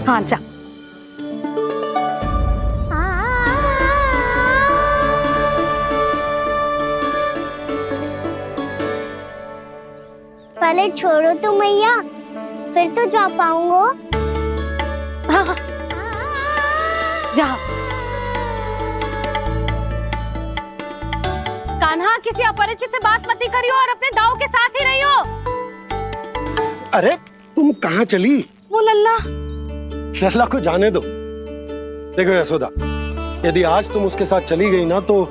हाँ जा। पहले छोड़ो तो मैया, फिर तो जा पाऊंगा। हाँ, जा। कान्हा, किसी अपरिचित से बात मत करियो और अपने दाव के साथ ही रहियो। अरे तुम कहाँ चली? वो लल्ला। लल्ला को जाने दो। देखो यशोदा, यदि आज तुम उसके साथ चली गई ना तो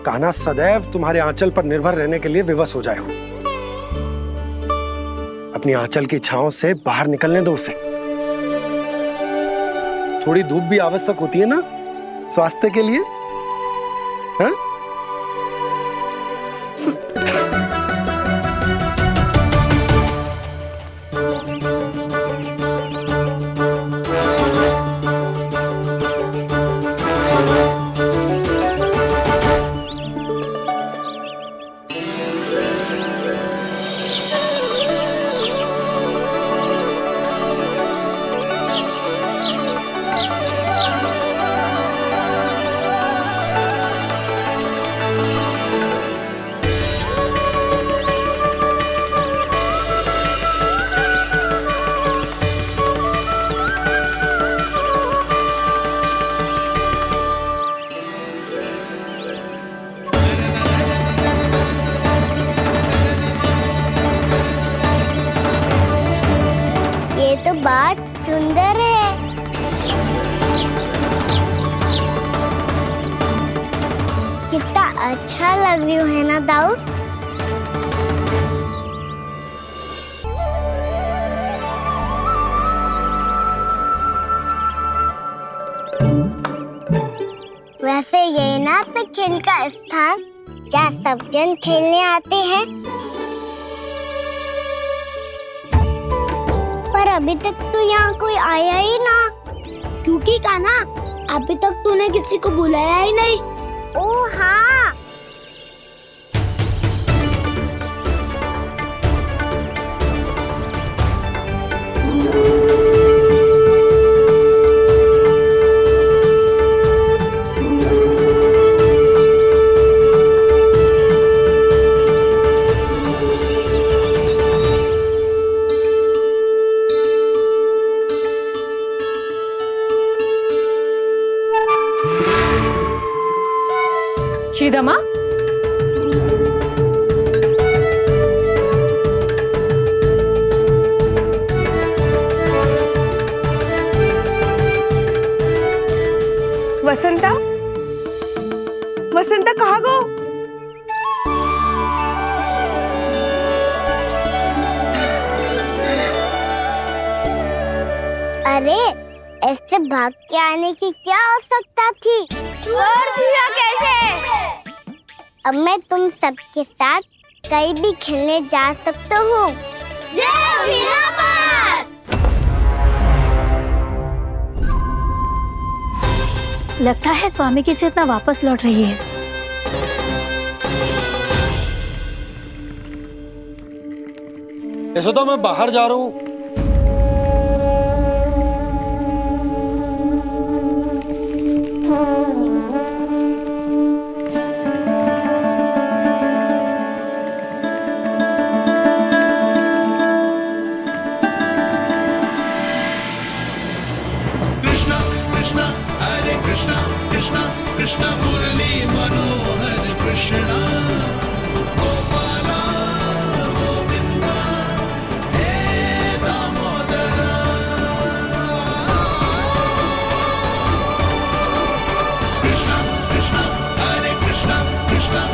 कान्हा सदैव तुम्हारे आंचल पर निर्भर रहने के लिए विवश हो जाएगा। अपनी आंचल की छांव से बाहर निकलने दो उसे। थोड़ी धूप भी आवश्यक होती है ना स्वास्थ्य के लिए, हाँ? तो बात सुंदर है। कितना अच्छा लग रही है ना दाऊ। वैसे ये ना तो खेल का स्थान जहाँ सब जन खेलने आते हैं, पर अभी तक तो यहाँ कोई आया ही ना। क्योंकि कान्हा, अभी तक तूने किसी को बुलाया ही नहीं। ओह हाँ, श्रीदमा, वसंता, वसंता कहाँ गो? अरे ऐसे भाग के आने की क्या आवश्यकता थी? और दिया कैसे? अब मैं तुम सबके साथ कहीं भी खेलने जा सकता हूँ। जय वीरापात! लगता है स्वामी की चेतना वापस लौट रही है। यशोदा, मैं बाहर जा रहा हूँ। कृष्ण मुरली मनोहर कृष्ण गोपाला गोविंदा हे दामोदरा। कृष्ण कृष्ण हरे कृष्ण कृष्ण।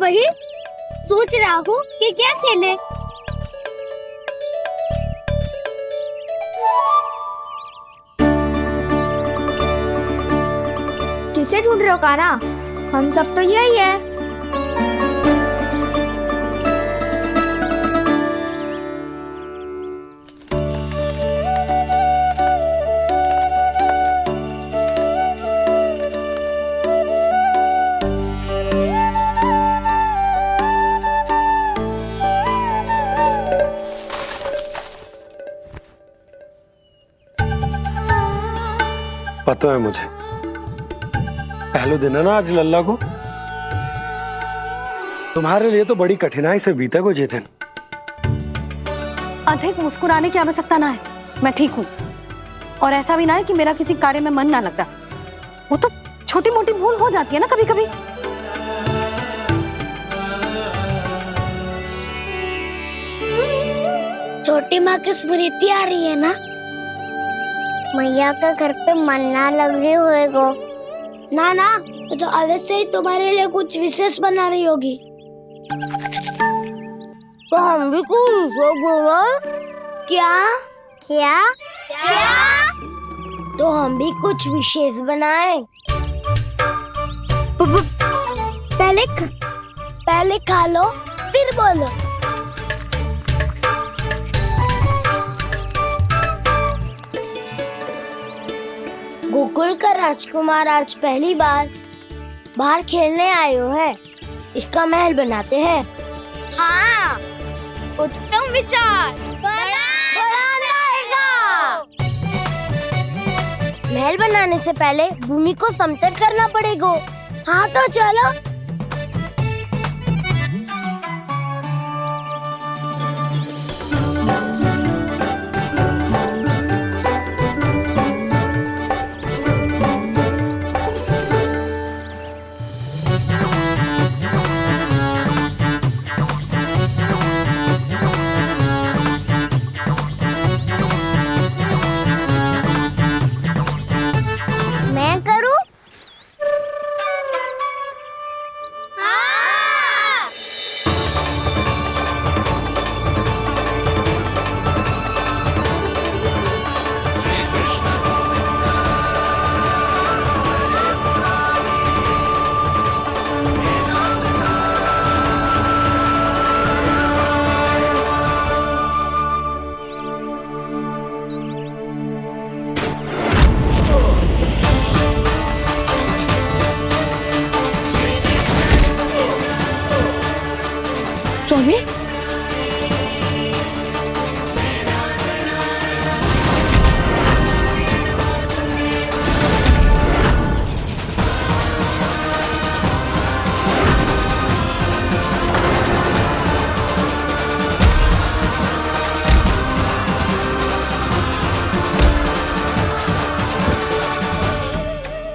वही सोच रहा हूँ कि क्या खेले। किसे ढूंढ रहे हो काना? हम सब तो यही है। पता है मुझे, पहले दिन है ना आज लल्ला को। तुम्हारे लिए तो बड़ी कठिनाई से बीता को जितिन। अधिक मुस्कुराने की आवश्यकता ना है, मैं ठीक हूँ। और ऐसा भी ना है कि मेरा किसी कार्य में मन ना लगता। वो तो छोटी मोटी भूल हो जाती है ना कभी कभी। छोटी माँ की स्मृति आ रही है ना? मैया का घर पे मन ना लग रही होएगो। ना ना, तो अवश्य ही तुम्हारे लिए कुछ विशेष बना रही होगी। तो हम भी कुछ क्या क्या क्या तो हम भी कुछ विशेष बनाए। पहले खा लो फिर बोलो। गोकुल का राजकुमार आज पहली बार बाहर खेलने आए हो है। इसका महल बनाते हैं। हाँ, उत्तम विचार। बड़ा रहेगा। महल बनाने से पहले भूमि को समतल करना पड़ेगा। हाँ तो चलो। मैं करूं? हाँ। स्वामी,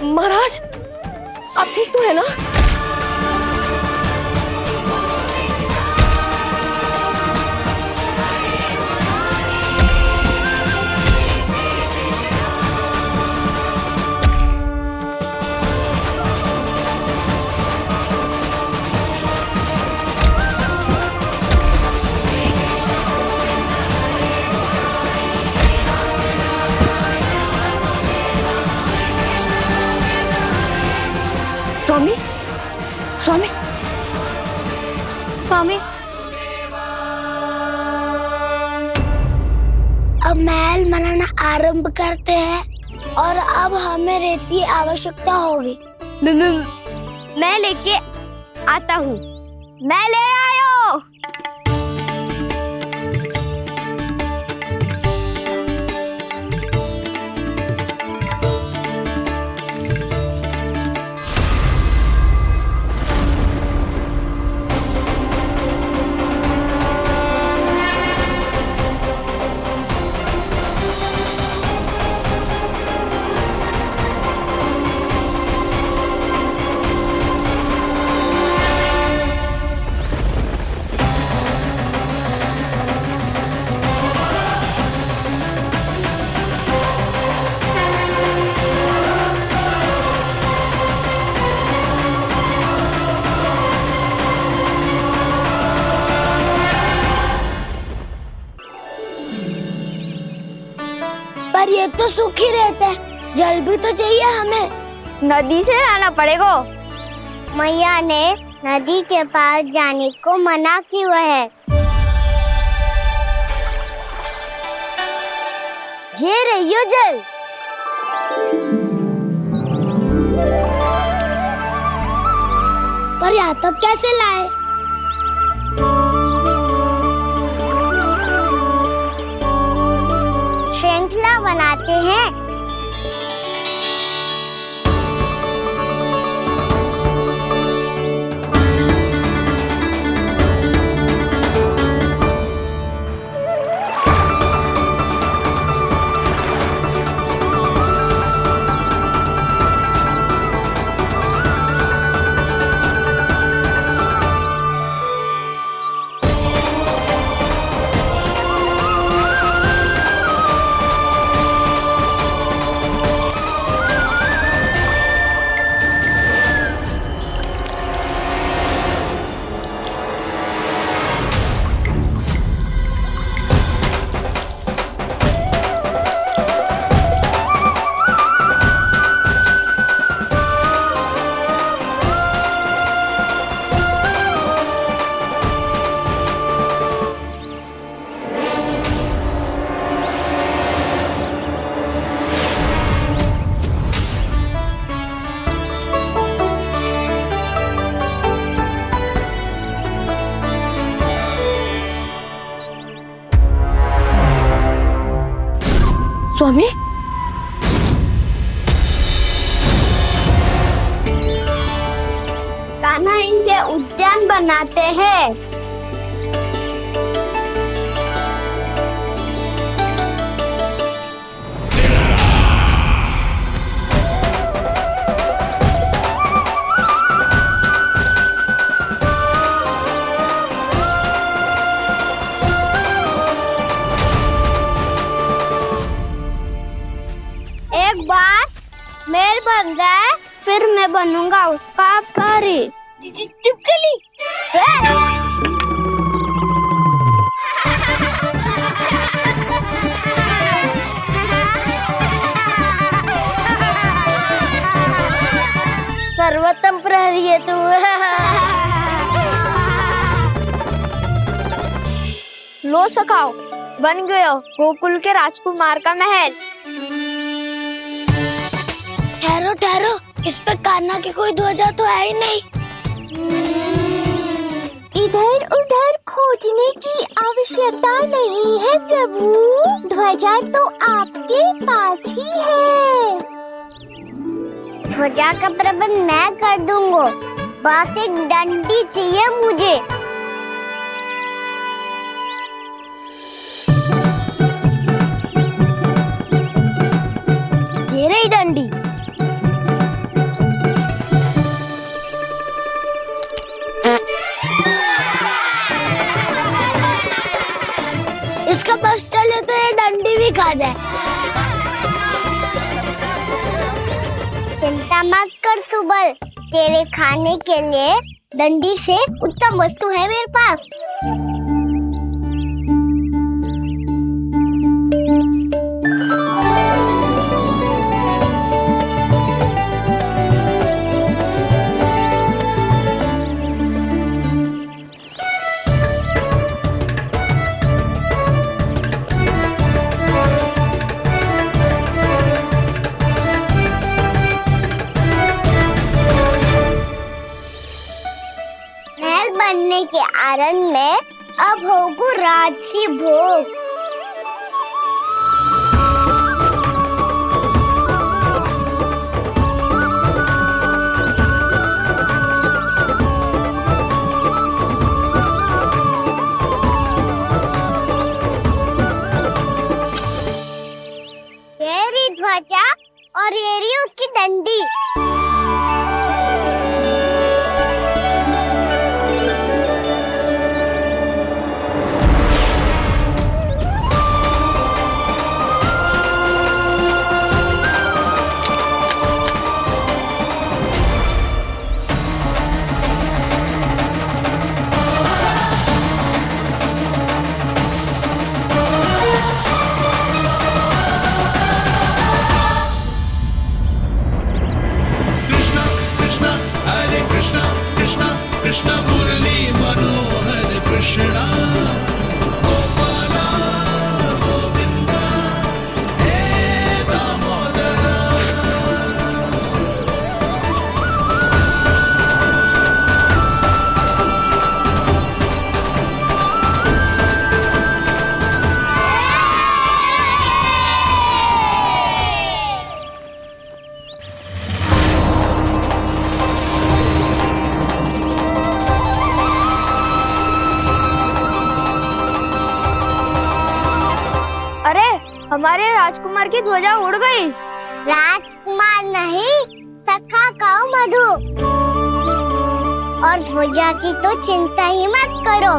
महाराज आप ठीक तो है ना? स्वामी, स्वामी, स्वामी, अब महल बनाना आरंभ करते हैं और अब हमें रेत की आवश्यकता होगी। मैं लेके आता हूँ। मैं ले आयो। पर ये तो सूखी रहता है, जल भी तो चाहिए हमें। नदी से लाना पड़ेगा। मैया ने नदी के पास जाने को मना किया है। ये रहियो जल। पर यहाँ तक कैसे लाए? श्रृंखला बनाते हैं। स्वामी, कान्हा इनसे उद्यान बनाते हैं। एक बार मेल बन जाए फिर मैं बनूंगा उसका परी। चुपकली। सर्वोत्तम प्रहरी है तू। लो सखाओ, बन गयो गोकुल के राजकुमार का महल। ठहरो ठहरो, इस पे कान्हा की कोई ध्वजा तो है ही नहीं। इधर उधर खोजने की आवश्यकता नहीं है प्रभु, ध्वजा तो आपके पास ही है। ध्वजा का प्रबंध मैं कर दूंगा, बस एक डंडी चाहिए मुझे। ये रही डंडी। इसका बस चले तो ये डंडी भी खा जाए। चिंता मत कर सुबल, तेरे खाने के लिए डंडी से उत्तम वस्तु है मेरे पास। बनने के आरण में अब होगू राजसी भोग। ये रही ध्वजा और ये रही उसकी डंडी। हमारे राजकुमार की ध्वजा उड़ गई। राजकुमार नहीं, सखा कहो मधु। और ध्वजा की तो चिंता ही मत करो।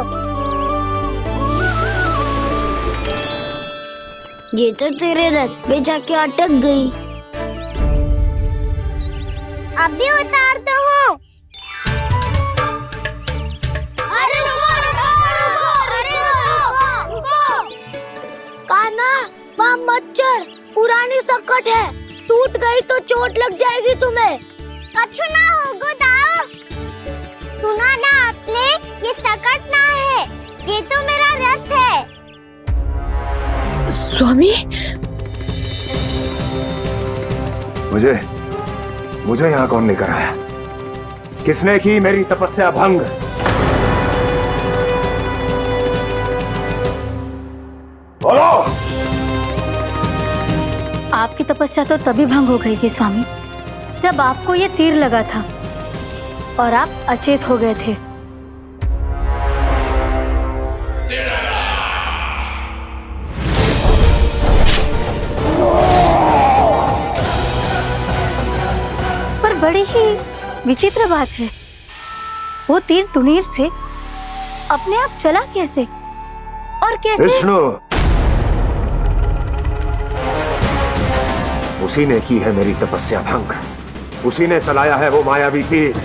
ये तो तेरे रथ पे जाके अटक गई। अभी उतारता हूँ। अरे कान्हा, वहाँ मत चढ़, पुरानी सकट है, टूट गई तो चोट लग जाएगी तुम्हें। कछु ना होगा दाऊ। सुना ना आपने, ये सकट ना है, ये तो मेरा रथ है। स्वामी, मुझे यहाँ कौन लेकर आया? किसने की मेरी तपस्या भंग? बोलो। आपकी तपस्या तो तभी भंग हो गई थी स्वामी, जब आपको ये तीर लगा था और आप अचेत हो गए थे। पर बड़ी ही विचित्र बात है, वो तीर तुनीर से अपने आप चला कैसे और कैसे? विष्णु, उसी ने की है मेरी तपस्या भंग, उसी ने चलाया है वो मायावी तीर।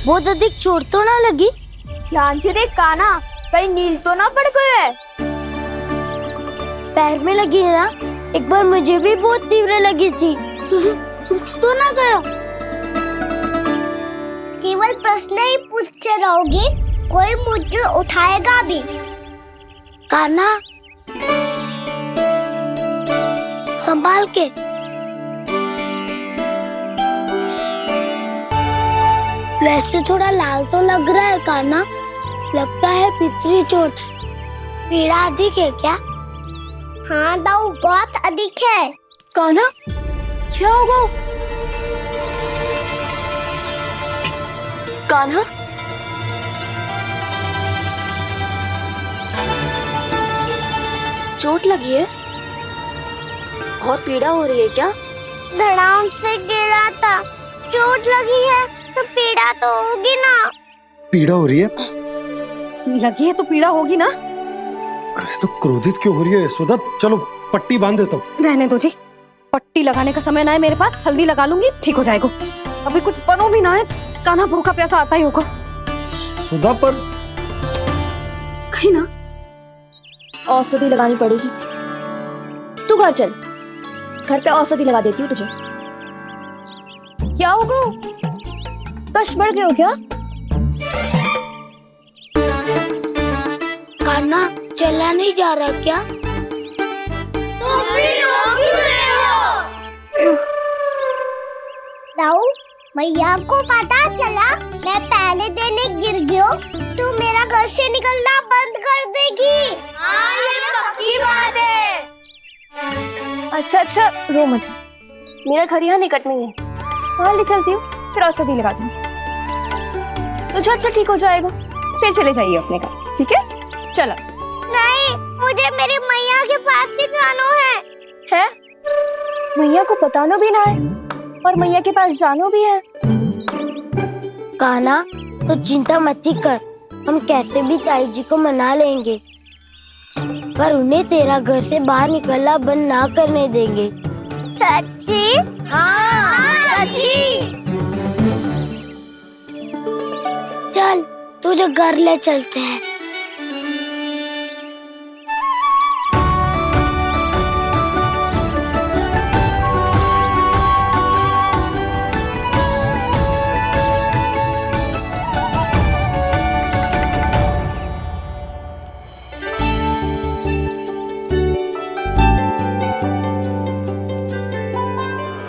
बहुत अधिक चोट तो ना लगी? ध्यान से देख कान्हा, कहीं नील तो ना पड़ गए है। पैर में लगी है ना? एक बार मुझे भी बहुत तीव्र लगी थी। सुच तो ना गया? केवल प्रश्न ही पूछते रहोगे, कोई मुझे उठाएगा भी? कान्हा, संभाल के। वैसे थोड़ा लाल तो लग रहा है कान्हा, लगता है पितरी चोट। पीड़ा अधिक है क्या? हाँ दाऊ, बहुत अधिक है। कान्हा, क्या होगा? कान्हा, चोट लगी है? बहुत पीड़ा हो रही है क्या? धड़ाम से गिरा था, चोट लगी है तो पीड़ा तो होगी ना। पीड़ा हो रही है? लगी है तो पीड़ा होगी ना। अरे तो क्रोधित क्यों हो रही है यशोदा? चलो पट्टी बांध देता हूँ। रहने दो जी, पट्टी लगाने का समय ना है मेरे पास, हल्दी लगा लूंगी, ठीक हो जाएगा। अभी कुछ बनो भी ना है, कान्हा भूखा प्यासा आता ही होगा। सुधा पर कहीं ना औषधि लगानी पड़ेगी। तू घर चल, घर पे औषधि लगा देती हूँ तुझे। क्या होगा? कष्ट बढ़ गए हो क्या? कान्हा चला नहीं जा रहा क्या? तो फिर रो क्यों रहे हो? दाऊ, मैया को पता चला मैं पहले दिन ही गिर गया तो मेरा घर से निकलना बंद कर देगी। हाँ, ये पक्की बात है। अच्छा, रो मत। मेरा घर यहाँ निकट में है, वहाँ ले चलती हूँ, फिर औषधि लगा दूंगी। तो झट से ठीक हो जाएगा, फिर चले जाइए अपने घर, ठीक है? चलो। नहीं, मुझे मेरी मैया के पास ही जाना है। मैया को बताना भी ना है और मैया के पास जानो भी है। कान्हा, तो चिंता मत ही कर, हम कैसे भी ताई जी को मना लेंगे, पर उन्हें तेरा घर से बाहर निकलना बंद ना करने देंगे। सच्ची? हाँ, सच्ची। चल, तुझे घर ले चलते हैं।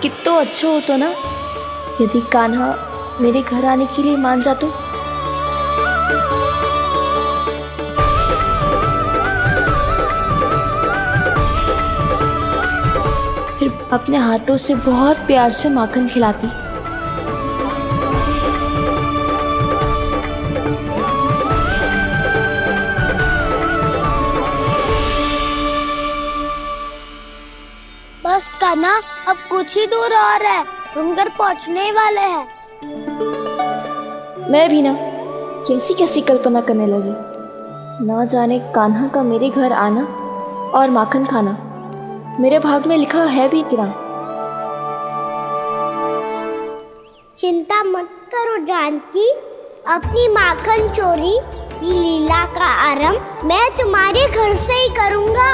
कितना अच्छा हो तो ना यदि कान्हा मेरे घर आने के लिए मान जा तो। फिर अपने हाथों से बहुत प्यार से माखन खिलाती। बस कान्हा, अब कुछ ही दूर और है, तुम घर पहुंचने ही वाले हैं। मैं भी ना कैसी कैसी कल्पना करने लगी। ना जाने कान्हा का मेरे घर आना और माखन खाना मेरे भाग में लिखा है भी कि ना। चिंता मत करो जानकी, अपनी माखन चोरी की लीला का आरंभ मैं तुम्हारे घर से ही करूंगा।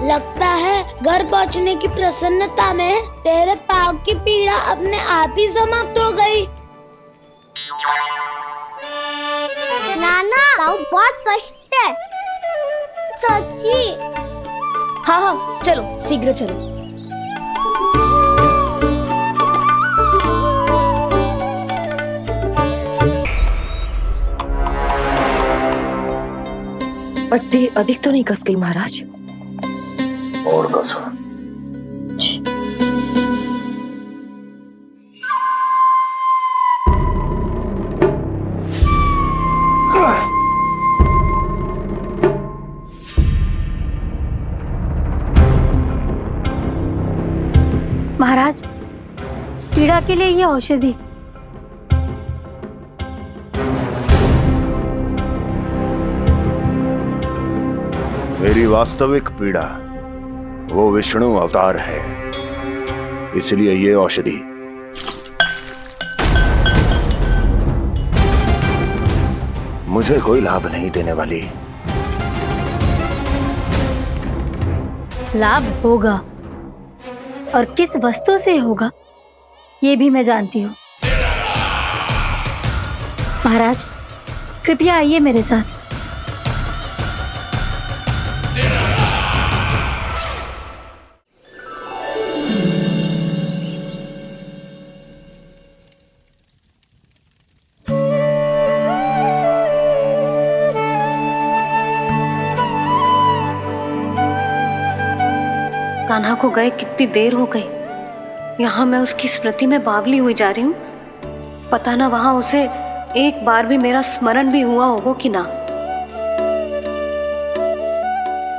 लगता है घर पहुंचने की प्रसन्नता में तेरे पाँव की पीड़ा अपने आप ही समाप्त हो गई। नाना, पाँव बहुत कष्ट है। सच्ची? हाँ हाँ, चलो शीघ्र चलो। पट्टी अधिक तो नहीं कस गई महाराज? और कसो। महाराज, पीड़ा के लिए ये औषधि। मेरी वास्तविक पीड़ा वो विष्णु अवतार है, इसलिए ये औषधि। मुझे कोई लाभ नहीं देने वाली। लाभ होगा, और किस वस्तु से होगा ये भी मैं जानती हूँ। महाराज, कृपया आइए मेरे साथ। कान्हा को गए कितनी देर हो गई। यहाँ मैं उसकी स्मृति में बावली हुई जा रही हूँ। पता ना वहां उसे एक बार भी मेरा स्मरण भी हुआ होगा कि ना।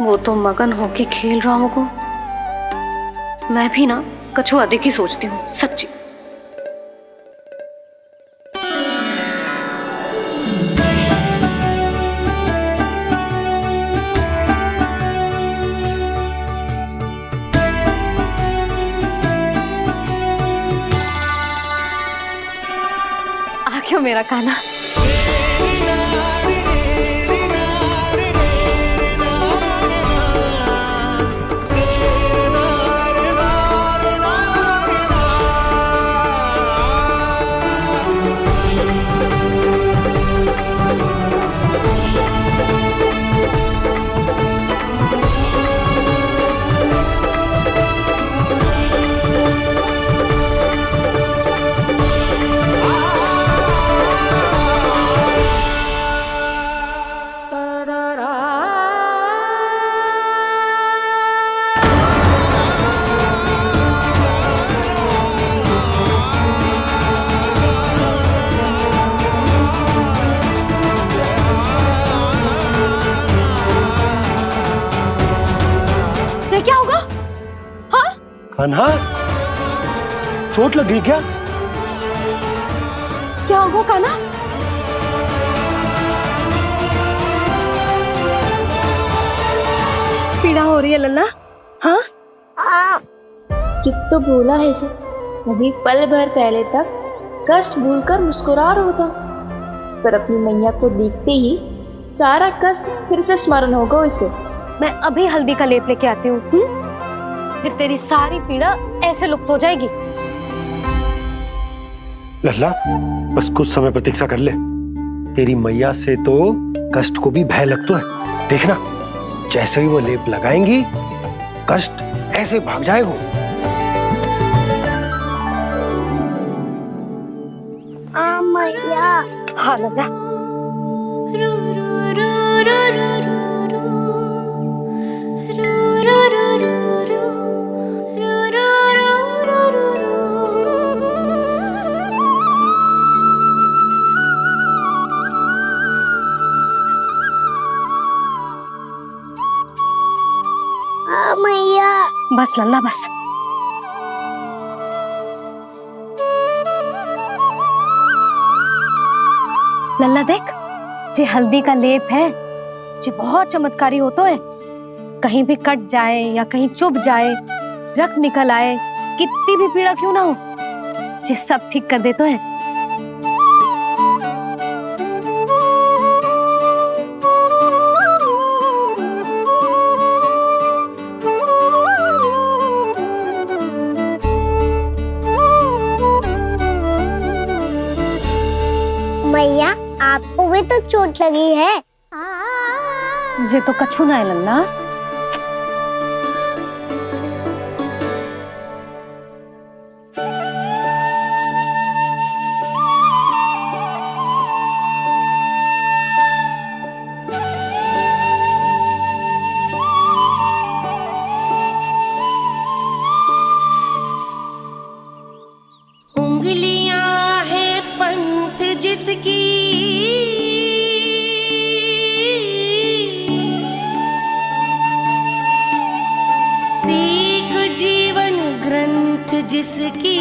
वो तो मगन होके खेल रहा होगा। मैं भी ना कछु अधिक ही सोचती हूँ, सच्ची। क्यों मेरा कान्हा? कान्हा, चोट लग गई क्या? क्या होगा कान्हा? पीड़ा हो रही है लल्ला? हाँ, कित तो भूला है जी, अभी पल भर पहले तक कष्ट भूलकर मुस्कुरा रहा था, पर अपनी मैया को देखते ही सारा कष्ट फिर से स्मरण होगा उसे। मैं अभी हल्दी का लेप लेके आती हूँ, फिर तेरी सारी पीड़ा ऐसे लुप्त हो जाएगी। लल्ला, बस कुछ समय प्रतीक्षा कर ले। तेरी मैया से तो कष्ट को भी भय लगता है। देखना, जैसे ही वो लेप लगाएंगी, कष्ट ऐसे भाग जाएगा। मैया। हाँ लल्ला। मैया। बस लल्ला बस। लल्ला देख, जे हल्दी का लेप है, जे बहुत चमत्कारी होता है। कहीं भी कट जाए या कहीं चुभ जाए, रक्त निकल आए, कितनी भी पीड़ा क्यों ना हो, जे सब ठीक कर देता है। मैया, आपको भी तो चोट लगी है। जे तो कछु ना है लल्ला। उंगलियां है पंथ जिसकी, सीख जीवन ग्रंथ जिसकी,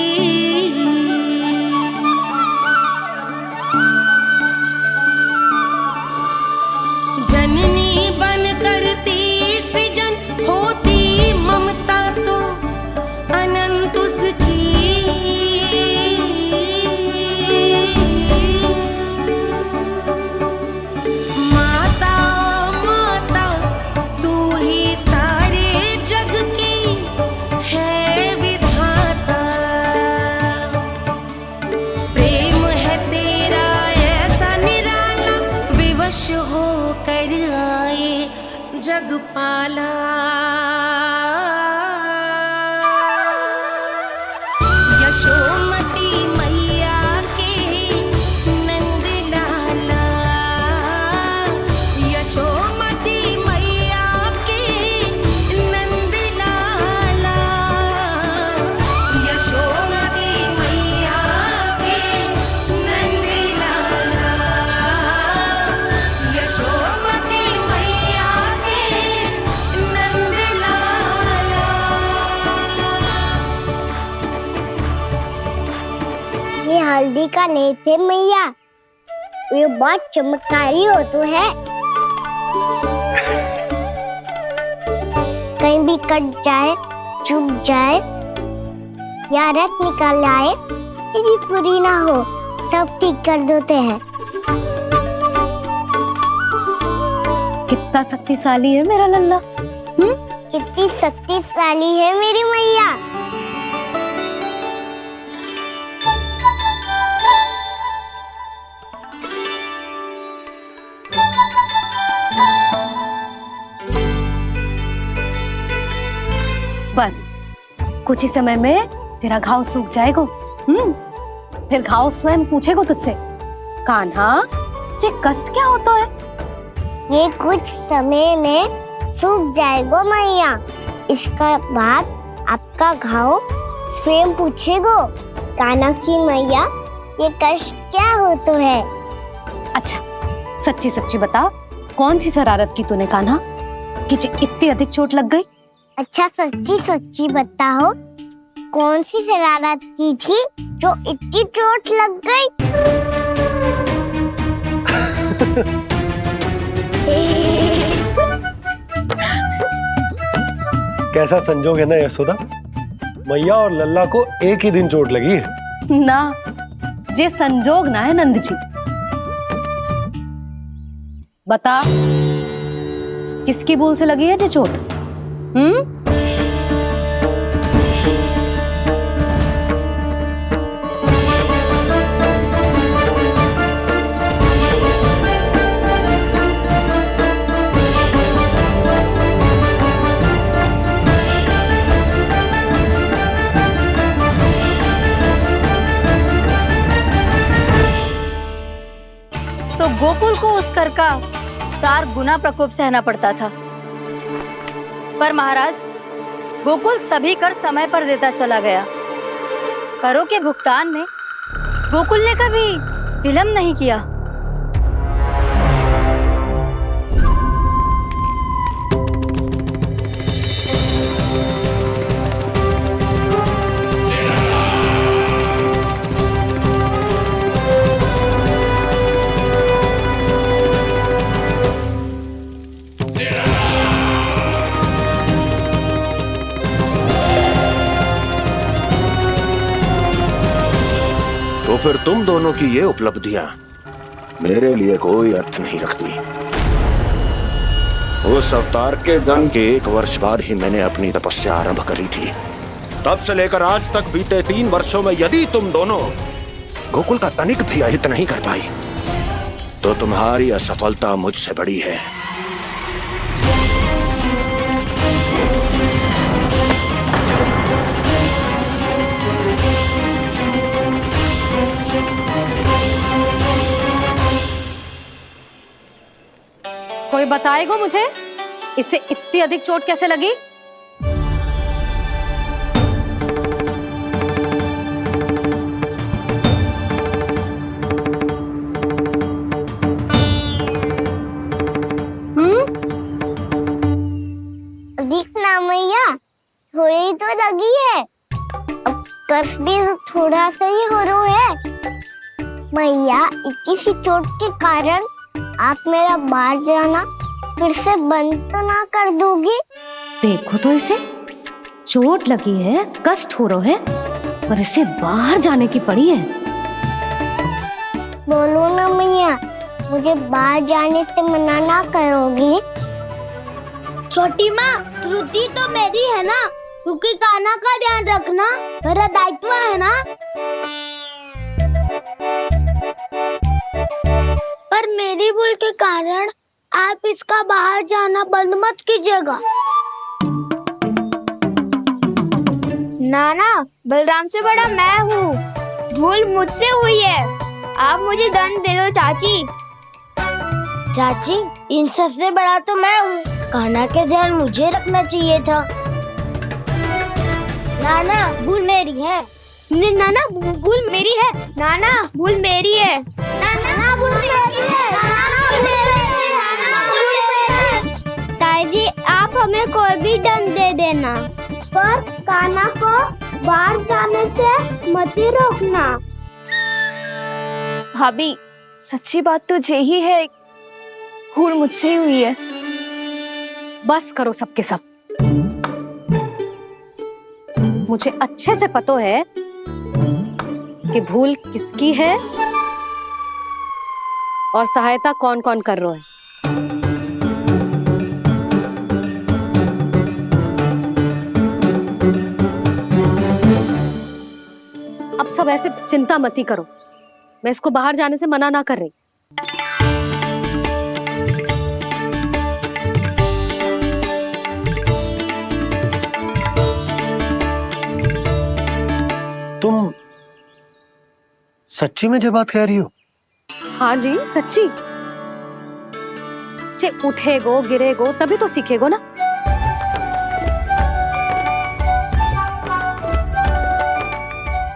जननी बन करती सृजन होती ममता तो अनंत उसकी। माता माता तू ही सारे जग की है विधाता, प्रेम है तेरा ऐसा निराला, विवश हो कर आए जग पाला। यशोमती मैया के नंद लाला, यशोमती मैया के नंद लाला, यशोमती मैया के नंद लाला, यशोमती मैया के नंद लाला। ये हल्दी का लेप है मैया, ये बहुत चमत्कारी हो तो है। कहीं भी कट जाए, चुभ जाए या रक्त निकल आए, ये भी पूरी ना हो, सब ठीक कर देते हैं। कितना शक्तिशाली है मेरा लल्ला। कितनी शक्तिशाली है मेरी मैया। बस कुछ ही समय में तेरा घाव सूख जाएगा। फिर घाव स्वयं पूछेगा तुझसे, कान्हा ये कष्ट क्या होता है? ये कुछ समय में सूख जाएगा मैया। इसका बाद आपका घाव स्वयं पूछेगा, कान्हा की मैया ये कष्ट क्या होता है। अच्छा सच्ची सच्ची बता, कौन सी शरारत की तूने कान्हा कि इतनी अधिक चोट लग गई? अच्छा सच्ची सच्ची बताओ, कौन सी शरारत की थी जो इतनी चोट लग गई? कैसा संजोग है ना यशोदा, मैया और लल्ला को एक ही दिन चोट लगी है। ना, जे संजोग ना है नंद जी। बता, किसकी भूल से लगी है जे चोट? तो गोकुल को उस कर का 4 गुना प्रकोप सहना पड़ता था। पर महाराज, गोकुल सभी कर समय पर देता चला गया। करों के भुगतान में गोकुल ने कभी विलंब नहीं किया। तो फिर तुम दोनों की ये उपलब्धियां मेरे लिए कोई अर्थ नहीं रखती। उस अवतार के जन्म के 1 वर्ष बाद ही मैंने अपनी तपस्या आरंभ करी थी। तब से लेकर आज तक बीते 3 वर्षों में यदि तुम दोनों गोकुल का तनिक भी अहित नहीं कर पाई तो तुम्हारी असफलता मुझसे बड़ी है। कोई बताएगा मुझे, इसे इतनी अधिक चोट कैसे लगी? अधिक ना मैया, थोड़ी तो लगी है। अब कष्ट भी थोड़ा सा ही हो रहा है। मैया, इतनी सी चोट के कारण आप मेरा बाहर जाना फिर से बंद तो ना कर दोगी? देखो तो इसे, चोट लगी है, कष्ट हो रहा है, पर इसे बाहर जाने की पड़ी है। बोलो ना मैया, मुझे बाहर जाने से मना ना करोगी? छोटी माँ, त्रुटि तो मेरी है ना, क्योंकि कान्हा का ध्यान रखना मेरा दायित्व है ना। पर मेरी भूल के कारण आप इसका बाहर जाना बंद मत कीजिएगा। नाना, बलराम से बड़ा मैं हूँ, भूल मुझसे हुई है, आप मुझे दंड दे दो चाची। चाची, इन सबसे बड़ा तो मैं हूँ, कान्हा के ध्यान मुझे रखना चाहिए था। नाना, भूल मेरी है। नाना, भूल मेरी है। नाना, भूल मेरी है। नाना, भूल मेरी है। ताई जी, आप हमें कोई भी दंड दे देना, पर कान्हा को बाहर जाने से मत ही रोकना। भाभी, सच्ची बात तो यही है, भूल मुझसे ही हुई है। बस करो सबके सब। मुझे अच्छे से पता है कि भूल किसकी है और सहायता कौन कौन कर रहा है। अब सब ऐसे चिंता मत ही करो, मैं इसको बाहर जाने से मना ना कर रही। तुम सच्ची में जो बात कह रही हो? हाँ जी, सच्ची। जे उठेगो गिरेगो तभी तो सीखेगो ना।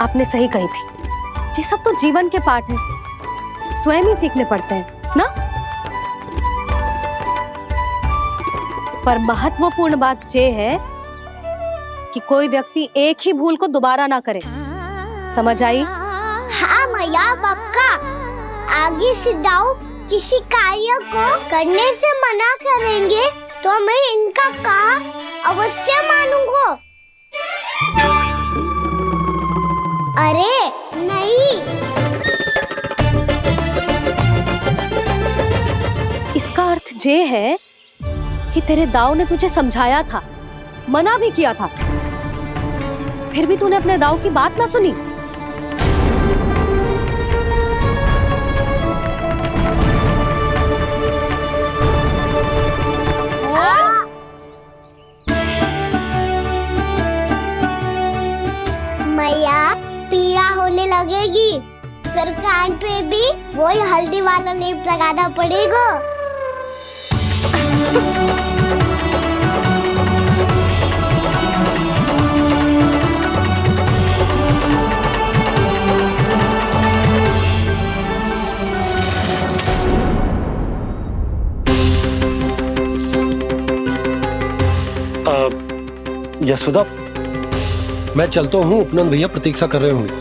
आपने सही कही थी, ये सब तो जीवन के पाठ है, स्वयं ही सीखने पड़ते हैं ना। पर महत्वपूर्ण बात ये है ताकि कोई व्यक्ति एक ही भूल को दोबारा ना करे। समझ आई? हाँ मैया पक्का। आगे से दाऊ किसी कार्य को करने से मना करेंगे तो मैं इनका कहा अवश्य मानूंगा। अरे नहीं। इसका अर्थ ये है कि तेरे दाऊ ने तुझे समझाया था, मना भी किया था, फिर भी तूने अपने दाऊ की बात ना सुनी। मैया पीड़ा होने लगेगी, फिर कान पे भी वही हल्दी वाला लेप लगाना पड़ेगा। यशोदा, मैं चलता हूँ, उपनंद भैया प्रतीक्षा कर रहे होंगे।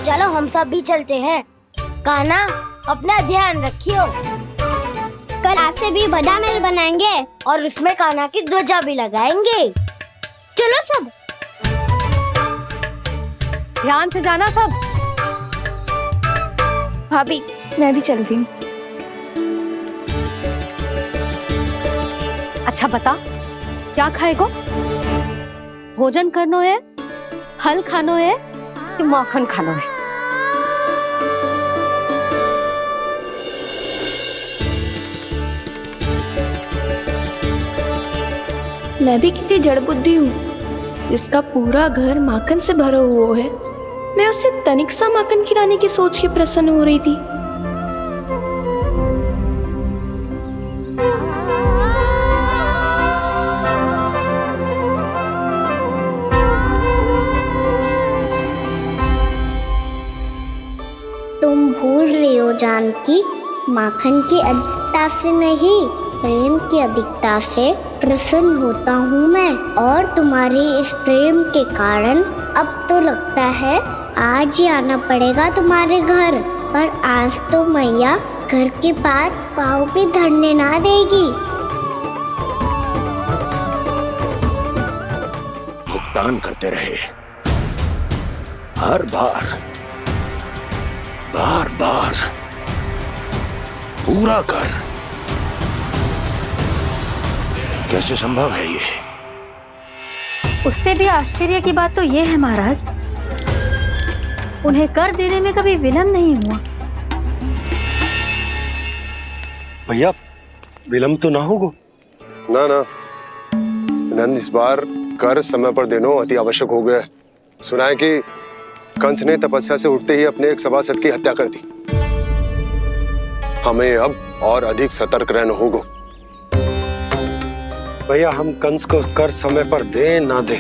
चलो हम सब भी चलते हैं। कान्हा अपना ध्यान रखियो। कल आज से भी बड़ा महल बनाएंगे और उसमें कान्हा की ध्वजा भी लगाएंगे। चलो सब। ध्यान से जाना सब। भाभी मैं भी चलती हूँ। अच्छा बता, क्या खाएगो? भोजन करनो है, फल खानो है कि माखन खानो है? मैं भी कितनी जड़ बुद्धि हूँ जिसका पूरा घर माखन से भरा हुआ है। मैं उससे तनिक सा माखन खिलाने की सोच के प्रसन्न हो रही थी। तुम भूल रही हो जानकी, माखन की अधिकता से नहीं, प्रेम की अधिकता से प्रसन्न होता हूँ मैं। और तुम्हारी इस प्रेम के कारण अब तो लगता है आज ही आना पड़ेगा तुम्हारे घर। पर आज तो मैया घर के पास पाँव भी धरने ना देगी। भुगतान करते रहे, हर बार बार बार पूरा कर। कैसे संभव है ये? उससे भी आश्चर्य की बात तो ये है महाराज, उन्हें कर देने में कभी विलंब नहीं हुआ। भैया विलंब तो ना होगा? ना ना नंद, इस बार कर समय पर देना अति आवश्यक हो गया है। सुना है कि कंस ने तपस्या से उठते ही अपने एक सभासद की हत्या कर दी। हमें अब और अधिक सतर्क रहना होगा। भैया हम कंस को कर समय पर दे ना दे,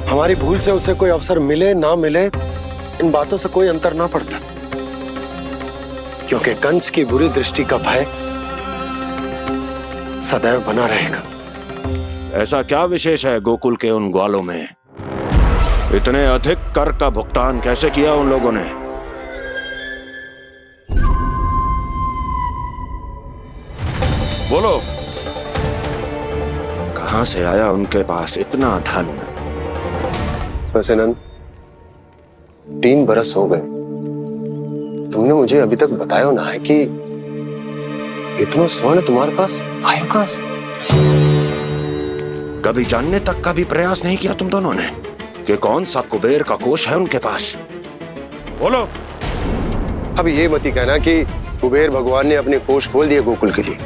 हमारी भूल से उसे कोई अवसर मिले ना मिले, इन बातों से कोई अंतर ना पड़ता, क्योंकि कंस की बुरी दृष्टि का भय सदैव बना रहेगा। ऐसा क्या विशेष है गोकुल के उन ग्वालों में? इतने अधिक कर का भुगतान कैसे किया उन लोगों ने? बोलो, कहां से आया उनके पास इतना धन? वैसे नंद, 3 बरस हो गए, तुमने मुझे अभी तक बताया ना है कि इतना स्वर्ण तुम्हारे पास आया कहां से? कभी जानने तक का भी प्रयास नहीं किया तुम दोनों ने कि कौन सा कुबेर का कोष है उनके पास? बोलो। अब ये मत ही कहना कि कुबेर भगवान ने अपने कोष खोल दिए गोकुल के लिए।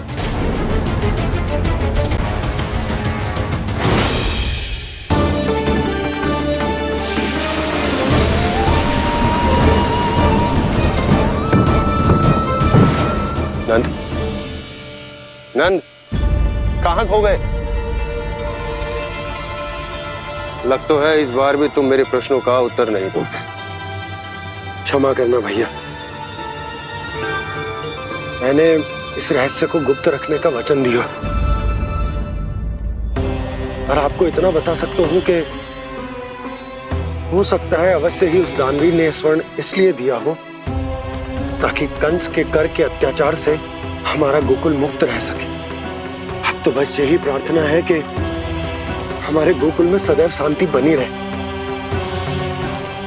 नंद, नंद, कहां खो गए? लग तो है इस बार भी तुम मेरे प्रश्नों का उत्तर नहीं दोगे। क्षमा करना भैया, मैंने इस रहस्य को गुप्त रखने का वचन दिया। और आपको इतना बता सकता हूं कि हो सकता है अवश्य ही उस दानवी ने स्वर्ण इसलिए दिया हो ताकि कंस के कर के अत्याचार से हमारा गोकुल मुक्त रह सके। अब तो बस यही प्रार्थना है कि हमारे गोकुल में सदैव शांति बनी रहे,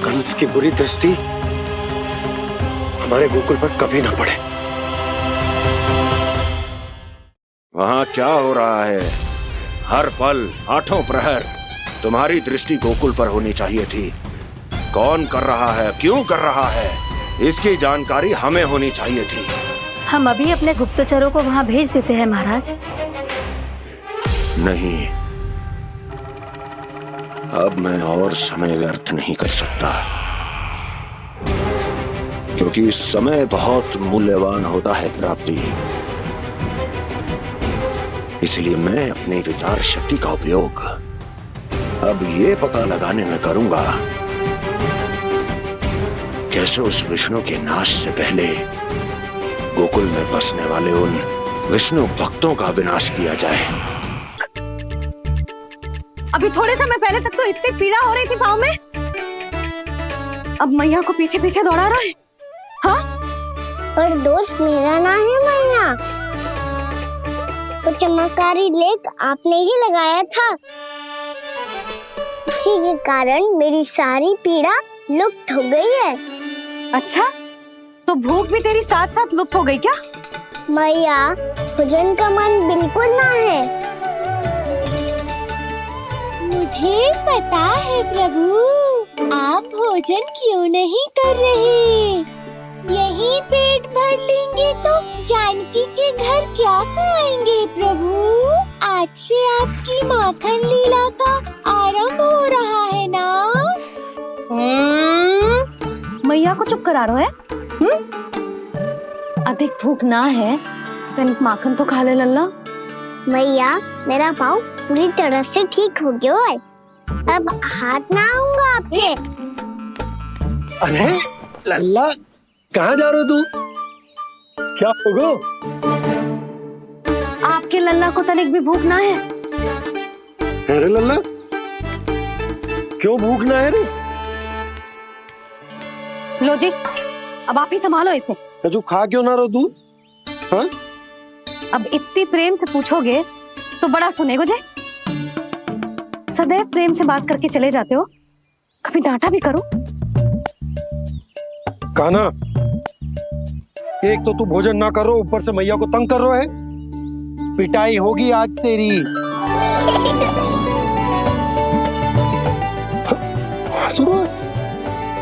कंस की बुरी दृष्टि हमारे गोकुल पर कभी ना पड़े। वहां क्या हो रहा है? हर पल आठों प्रहर तुम्हारी दृष्टि गोकुल पर होनी चाहिए थी। कौन कर रहा है, क्यों कर रहा है, इसकी जानकारी हमें होनी चाहिए थी। हम अभी अपने गुप्तचरों को वहां भेज देते हैं महाराज। नहीं, अब मैं और समय व्यर्थ नहीं कर सकता, क्योंकि समय बहुत मूल्यवान होता है प्राप्ति। इसलिए मैं अपनी विचार शक्ति का उपयोग अब ये पता लगाने में करूंगा कैसे उस विष्णु के नाश से पहले गोकुल में बसने वाले उन विष्णु भक्तों का विनाश किया जाए। अभी थोड़े समय पहले तक तो इतनी पीड़ा हो रही थी पाँव में, अब मैया को पीछे पीछे दौड़ा रहा है। हाँ, पर दोस्त मेरा ना है मैया, वो चमत्कारी लेख आपने ही लगाया था, उसी के कारण मेरी सारी पीड़ा लुप्त हो गई है। अच्छा, तो भूख भी तेरी साथ साथ लुप्त हो गई क्या? मैया, भोजन का मन बिल्कुल ना है। मुझे पता है प्रभु, आप भोजन क्यों नहीं कर रहे। यही पेट भर लेंगे तो जानकी के घर क्या खाएंगे प्रभु। आज से आपकी माखन लीला का आरंभ हो रहा है ना। मैया को चुप करा रहा है। अधिक भूख ना है, तनिक माखन तो खा ले लल्ला। मैया, मेरा पाँव पूरी तरह से ठीक हो गया है, अब हाथ ना आऊंगा आपके। अरे लल्ला, कहाँ जा रहे हो तू? क्या होगा? आपके लल्ला को तनिक भी भूख ना है? अरे लल्ला, क्यों भूख ना है रे? लो जी, अब आप ही संभालो इसे। तू खा क्यों ना रहो तू? हाँ? अब इतनी प्रेम से पूछोगे तो बड़ा सुनेगो जे। सदैव प्रेम से बात करके चले जाते हो, कभी डांटा भी करो। कान्हा, एक तो तू भोजन ना करो, ऊपर से मैया को तंग कर रहा है। पिटाई होगी आज तेरी।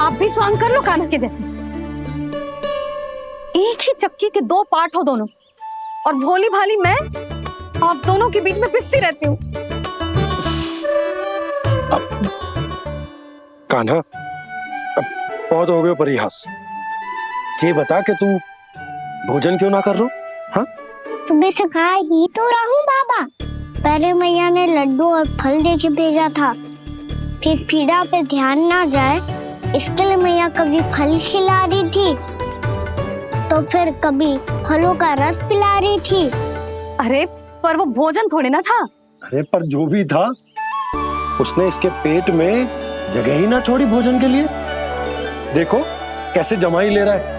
आप भी स्वांग कर लो कान्हा के जैसे। एक ही चक्की के दो पार्ट हो दोनों, और भोली भाली मैं आप दोनों के बीच में पिसती रहती हूँ। कान्हा, अब बहुत हो गया परिहास। ये बता कि तू भोजन क्यों ना कर रहा? हाँ? सुबह से खा ही तो रहा हूँ बाबा। पहले मैया ने लड्डू और फल देके भेजा था, फिर पीड़ा पे ध्यान ना जाए इसके लिए मैया कभी फल खिला रही थी तो फिर कभी फलों का रस पिला रही थी। अरे पर वो भोजन थोड़े ना था। अरे पर जो भी था, उसने इसके पेट में जगह ही ना छोड़ी भोजन के लिए। देखो कैसे जमाई ले रहा है।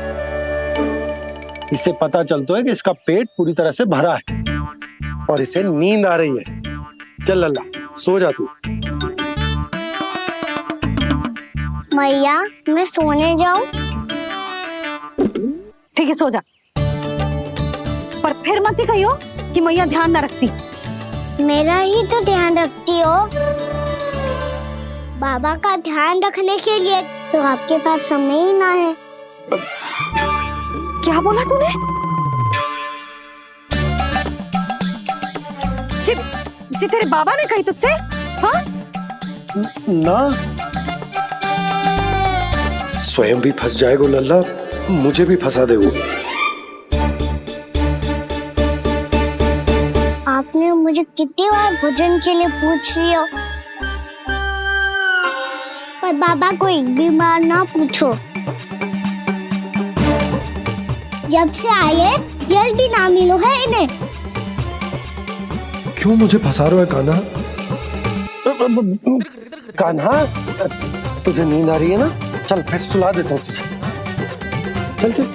इससे पता चलता है कि इसका पेट पूरी तरह से भरा है और इसे नींद आ रही है। चल लल्ला, सो जा तू। मैया, मैं सोने जाऊं? ठीक है, सो जा, पर फिर मत ही कहियो कि मैया ध्यान ना रखती। मेरा ही तो ध्यान रखती हो। बाबा का ध्यान रखने के लिए तो आपके पास समय ही ना है। क्या बोला तूने? जी तेरे बाबा ने कही तुझसे? हाँ? ना, स्वयं भी फंस जाएगा लल्ला, मुझे भी फंसा देगो। आपने मुझे कितनी बार भोजन के लिए पूछ लिया, पर बाबा को एक भी बार ना पूछो। जब से आए जल भी ना मिलो है इन्हें। क्यों मुझे फंसा रहा है कान्हा? कान्हा, तुझे नींद आ रही है ना? चल मैं सुला देता हूँ तुझे। चल चल।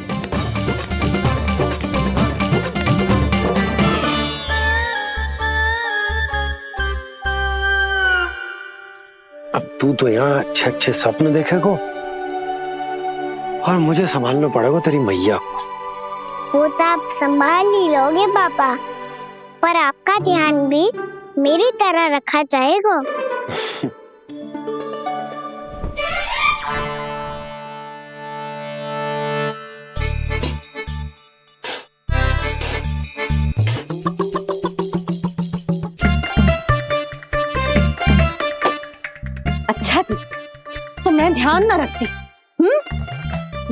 अब तू तो यहाँ अच्छे अच्छे सपने देखेगा और मुझे संभालना पड़ेगा तेरी मैया को। वो तो आप संभाल ही लोगे पापा, पर आपका ध्यान भी मेरी तरह रखा जाएगा। अच्छा जी, तो मैं ध्यान ना रखती,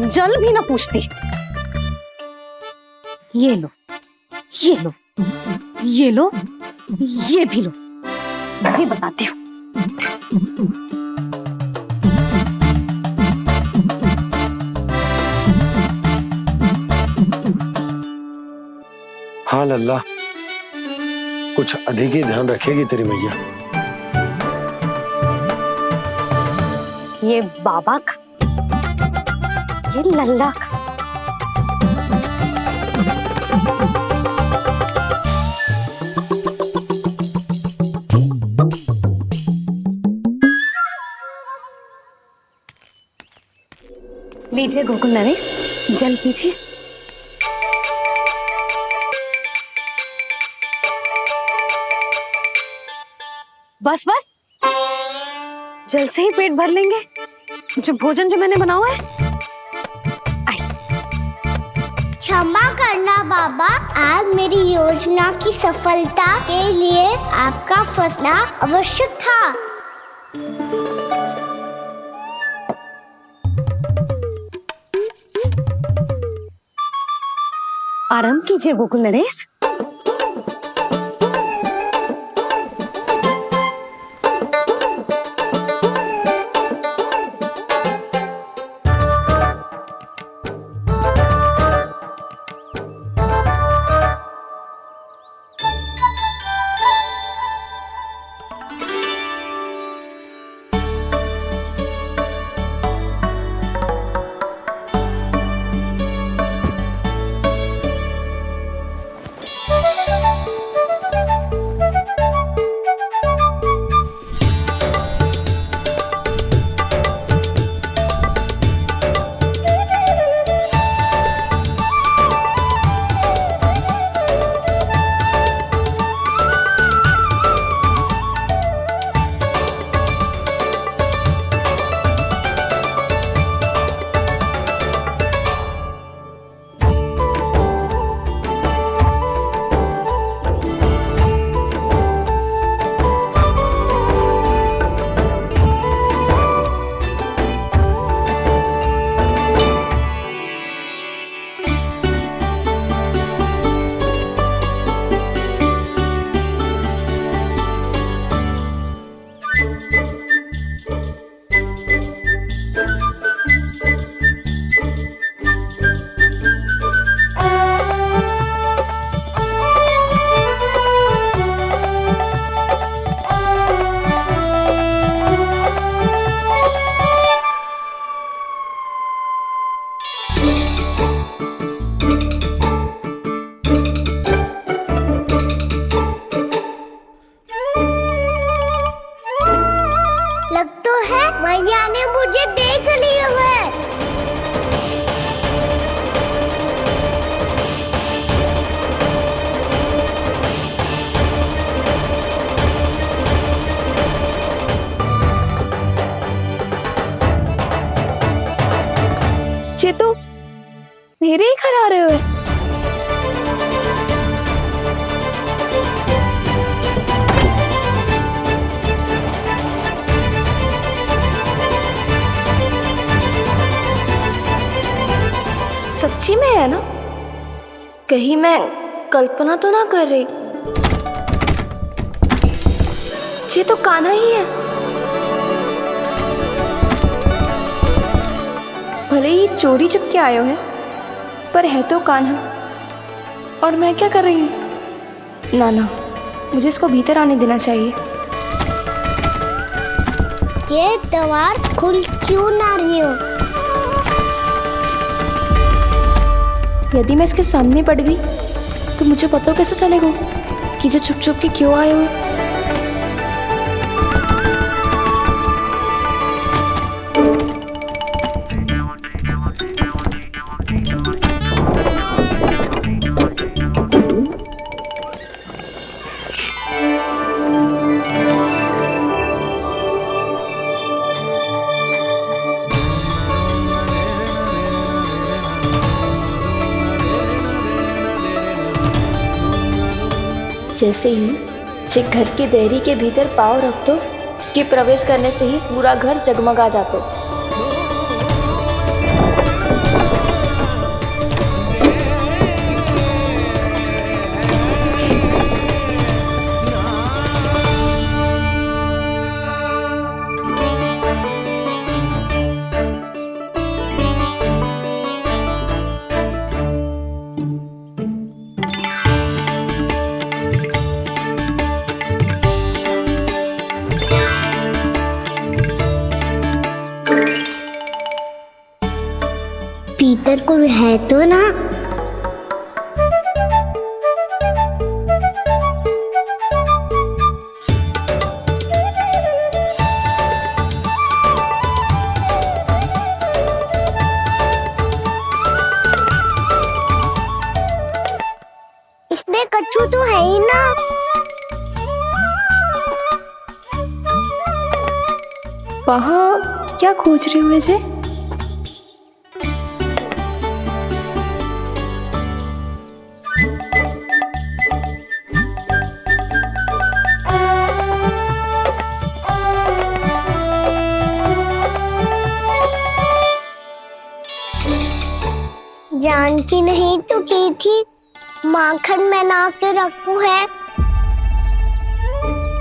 जल भी ना पूछती। ये लो, ये लो, ये लो, ये भी लो, मैं भी बताती हूँ। हाँ लल्ला, कुछ अधिक ही ध्यान रखेगी तेरी मैया। ये बाबा का, ये लल्ला का। लीजिए गोकुल नरेश, जल पीजिए। बस बस, जल से ही पेट भर लेंगे। जो भोजन जो मैंने बनाया है। क्षमा करना बाबा, आज मेरी योजना की सफलता के लिए आपका फंसना आवश्यक था। आराम कीजिए गोकुल नरेश। मैया ने मुझे देख लिया है। चेतु, मेरे ही घर आ रहे हो? सच्ची में है ना? कहीं मैं कल्पना तो ना कर रही? ये तो कान्हा ही है। भले ही चोरी चुपके आए हो है, पर है तो कान्हा, और मैं क्या कर रही हूँ? ना ना, मुझे इसको भीतर आने देना चाहिए। ये द्वार खुल क्यों ना रही हो? यदि मैं इसके सामने पड़ गई तो मुझे पता कैसे चलेगा कि जो छुप छुप के क्यों आए हो? जैसे ही जे घर की देहरी के भीतर पाँव रख दो, इसके प्रवेश करने से ही पूरा घर जगमगा जातो। भीतर कोई है तो ना? इसमें कछू तो है ही ना। वहाँ क्या खोज रहे हुए जे? जानकी नहीं तो की थी माखन में ना के रखू है,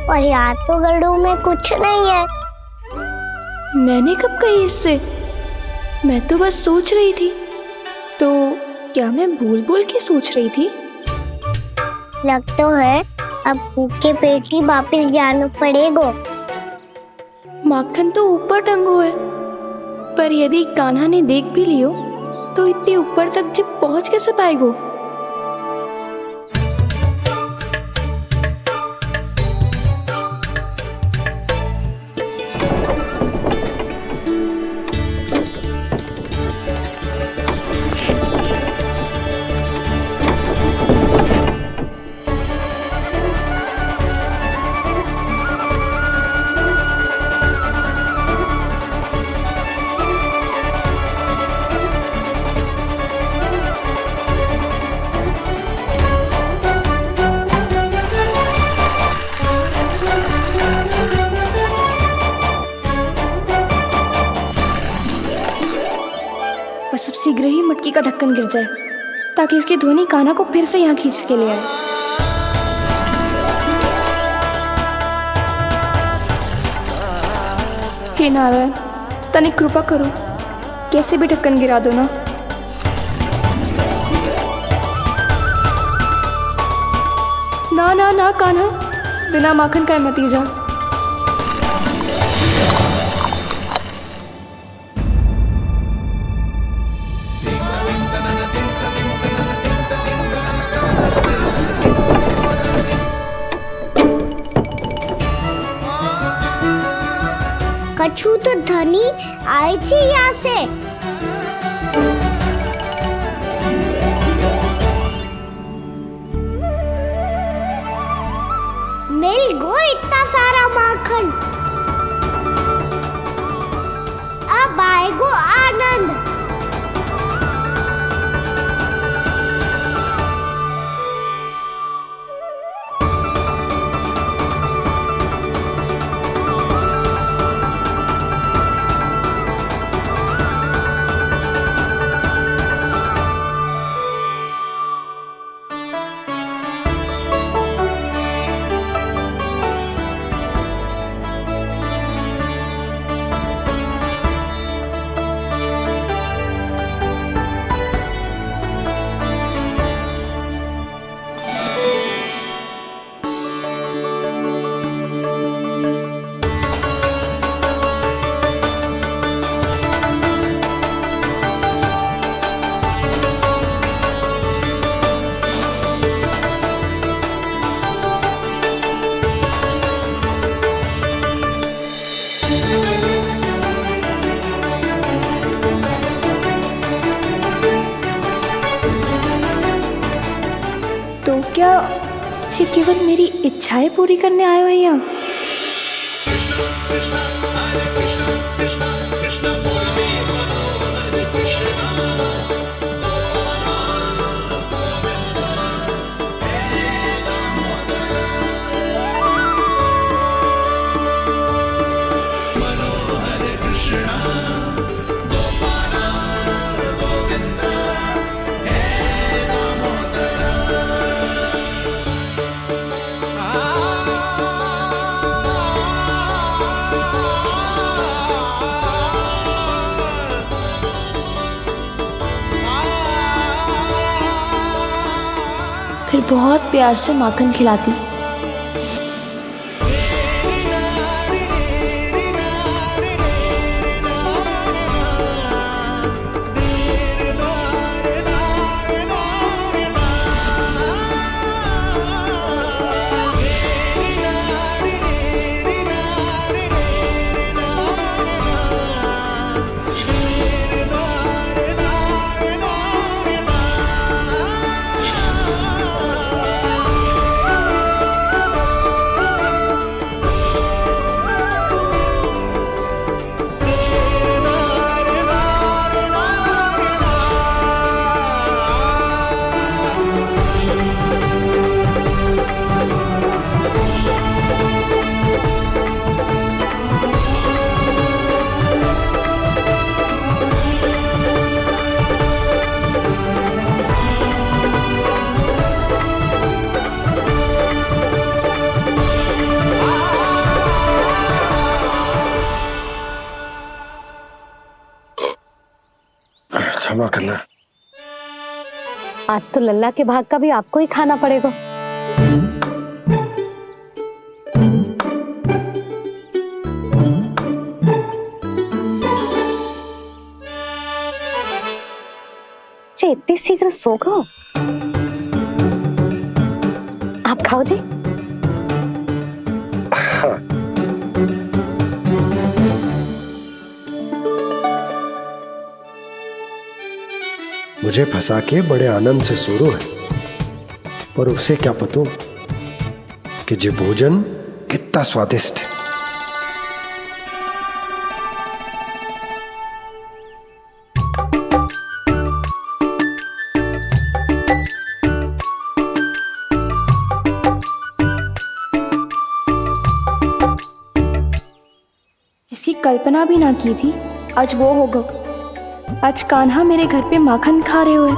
और यहाँ तो गड़ू में कुछ नहीं है। मैंने कब कही इससे? मैं तो बस सोच रही थी। तो क्या मैं भूल भूल के सोच रही थी? लग तो है अब भूखे पेट ही वापिस जाना पड़ेगा। माखन तो ऊपर टंगो है, पर यदि कान्हा ने देख भी लियो तो इतने ऊपर तक जब पहुंच कैसे पाएगो? बस अब शीघ्र ही मटकी का ढक्कन गिर जाए ताकि उसकी ध्वनि कान्हा को फिर से यहाँ खींच के ले आए। हे नारायण, तनिक कृपा करो, कैसे भी ढक्कन गिरा दो ना। ना ना ना कान्हा, बिना माखन का मत ही जा। कछू तो धनी आई थी यहाँ से। मिल गो इतना सारा माखन, अब आएगो आनंद। तो क्या ये केवल मेरी इच्छाएं पूरी करने आए हो यहाँ? फिर बहुत प्यार से माखन खिलाती। क्षमा करना। आज तो लल्ला के भाग का भी आपको ही खाना पड़ेगा। इतनी शीघ्र सो गो? आप खाओ जी। हाँ। मुझे फंसा के बड़े आनंद से सो रो है, पर उसे क्या पता कि ये भोजन कितना स्वादिष्ट है। जिसकी कल्पना भी ना की थी, आज वो होगा। आज कान्हा मेरे घर पे माखन खा रहे हुए।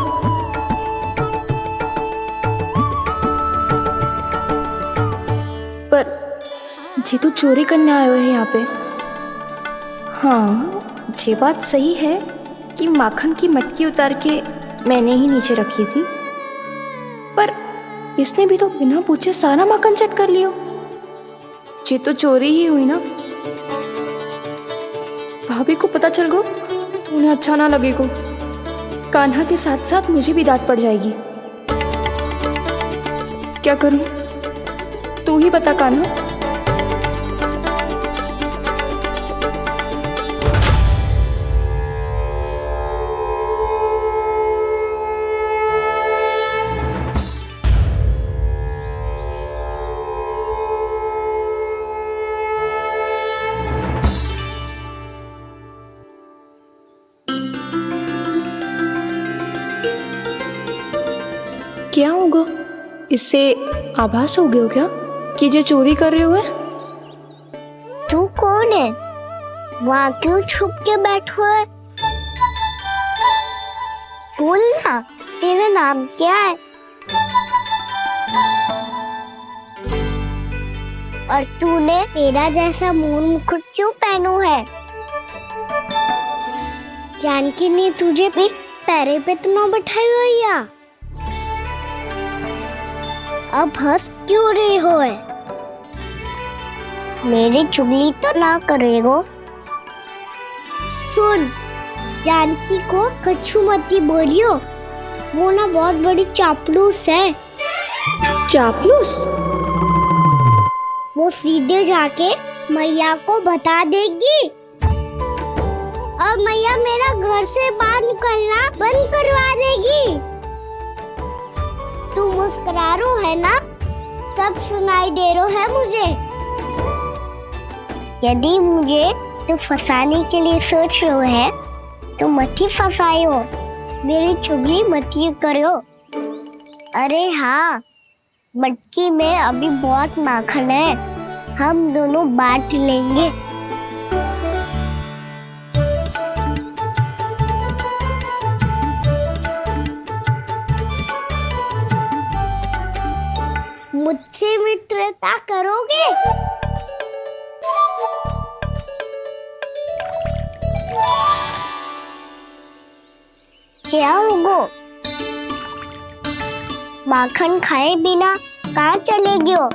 पर जी तो चोरी करने आए हुए हैं यहाँ पे। हाँ, ये बात सही है कि माखन की मटकी उतार के मैंने ही नीचे रखी थी, पर इसने भी तो बिना पूछे सारा माखन चट कर लिया। ये तो चोरी ही हुई ना। भाभी को पता चल गो तो उन्हें अच्छा ना लगेगा। कान्हा के साथ साथ मुझे भी डांट पड़ जाएगी। क्या करूं? तू ही बता कान्हा। क्या होगा? इससे आभास हो गया क्या कि ये चोरी कर रहे हुए? तू कौन है? वहाँ क्यों छुप के बैठो है? बोल ना, तेरा नाम क्या है? और तूने मेरा जैसा मोर मुकुट क्यों पहनो है? जानकी ने तुझे भी पैरे पे तो ना बैठाई हुई है। अब हंस क्यों रही हो है? मेरी चुगली तो ना करेगो। सुन, जानकी को कछु मती बोलियो, वो ना बहुत बड़ी चापलूस है। चापलूस? वो सीधे जाके मैया को बता देगी और मैया मेरा घर से बाहर निकलना बंद करवा देगी। तुम मुस्कुरा रो है ना, सब सुनाई दे रो है मुझे। यदि मुझे तो फंसाने के लिए सोच रो है तो मत ही फंसायो, मेरी चुगली मत ही करो। अरे हाँ, मटकी में अभी बहुत माखन है, हम दोनों बांट लेंगे। मुझसे मित्रता करोगे? क्या होगो? माखन खाए बिना कहाँ चले गयो?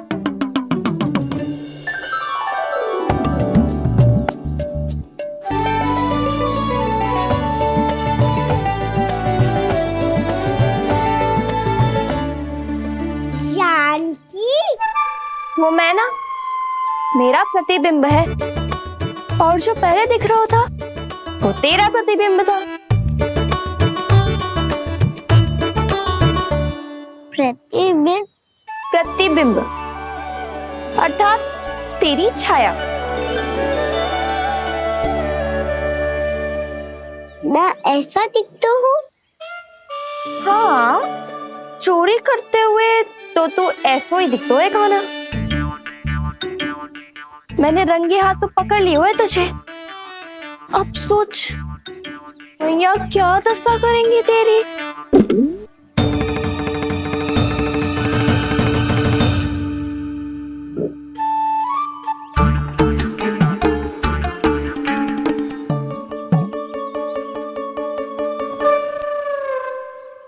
जानकी, वो मैं ना, मेरा प्रतिबिंब है, और जो पहले दिख रहा था वो तेरा प्रतिबिंब था। प्रतिबिंब? प्रतिबिंब अर्थात तेरी छाया। मैं ऐसा दिखता हूँ? हाँ, चोरी करते हुए तो तू ऐसो ही दिखतो है खाना। मैंने रंगे हाथ तो पकड़ लिए हुए तुझे। अब सोच भैया क्या दशा करेंगी तेरी।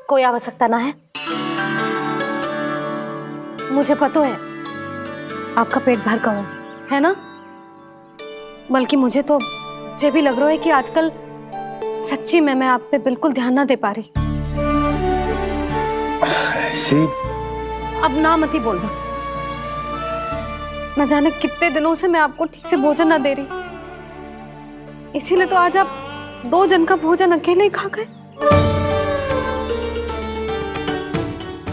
कोई आवश्यकता ना है, मुझे पता है आपका पेट भर गया है ना। बल्कि मुझे तो ये भी लग रहा है कि आजकल सच्ची में मैं आप पे बिल्कुल ध्यान ना दे पा रही। ऐसी अब ना मत ही बोलना, न जाने कितने दिनों से मैं आपको ठीक से भोजन ना दे रही, इसीलिए तो आज आप 2 जन का भोजन अकेले ही खा गए।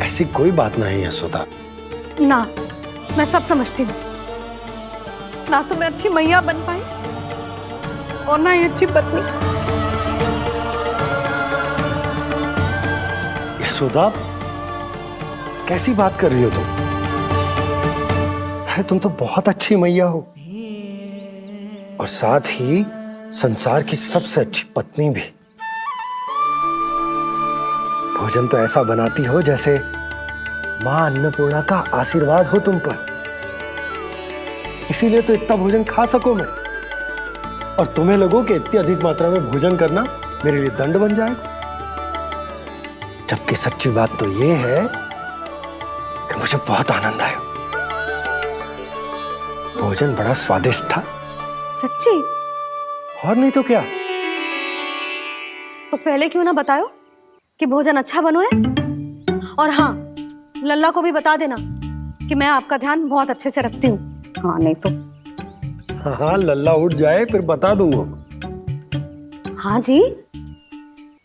ऐसी कोई बात नहीं यशोदा। ना, मैं सब समझती हूँ, ना तो मैं अच्छी मैया बन पाई और ना ही अच्छी पत्नी। यशोदा, कैसी बात कर रही हो तुम? अरे तुम तो बहुत अच्छी मैया हो, और साथ ही संसार की सबसे अच्छी पत्नी भी। भोजन तो ऐसा बनाती हो जैसे मां अन्नपूर्णा का आशीर्वाद हो तुम पर। इसीलिए तो इतना भोजन खा सको मैं, और तुम्हें लगो कि इतनी अधिक मात्रा में भोजन करना मेरे लिए दंड बन जाएगा। जबकि सच्ची बात तो ये है कि मुझे बहुत आनंद आया, भोजन बड़ा स्वादिष्ट था। सच्ची? और नहीं तो क्या। तो पहले क्यों ना बताओ कि भोजन अच्छा बनो है। और हाँ, लल्ला को भी बता देना कि मैं आपका ध्यान बहुत अच्छे से रखती हूँ। हाँ नहीं तो। हाँ, लल्ला उठ जाए फिर बता दूंगा। हाँ जी,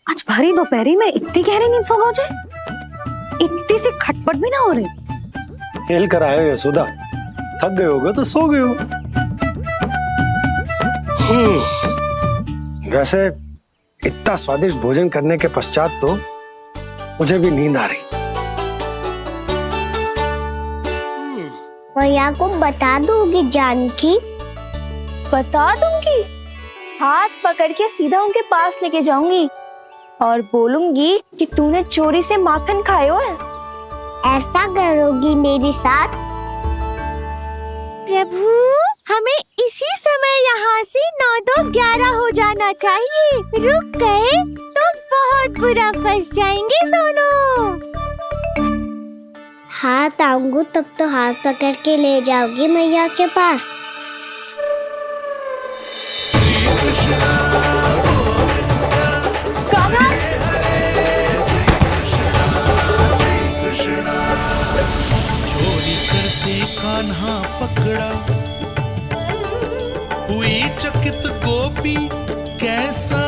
आज भरी दोपहरी में इतनी गहरी नींद सो गए, इतनी सी खटपट भी ना हो रही। खेल कर आए हो यशोदा, थक गए होगे तो सो गए हो। वैसे इतना स्वादिष्ट भोजन करने के पश्चात तो मुझे भी नींद आ रही। भैया को बता दोगी जानकी? बता दूंगी, हाथ पकड़ के सीधा उनके पास लेके जाऊंगी और बोलूंगी कि तूने चोरी से माखन खायो है। ऐसा करोगी मेरे साथ? प्रभु, हमें इसी समय यहाँ से 9-2-11 हो जाना चाहिए। रुक गए तो बहुत बुरा फंस जाएंगे दोनों। हाथ आऊंगी तब तो हाथ पकड़ के ले जाओगी मैया के पास। चोरी करते कान्हा पकड़ा, हुई चकित गोपी कैसा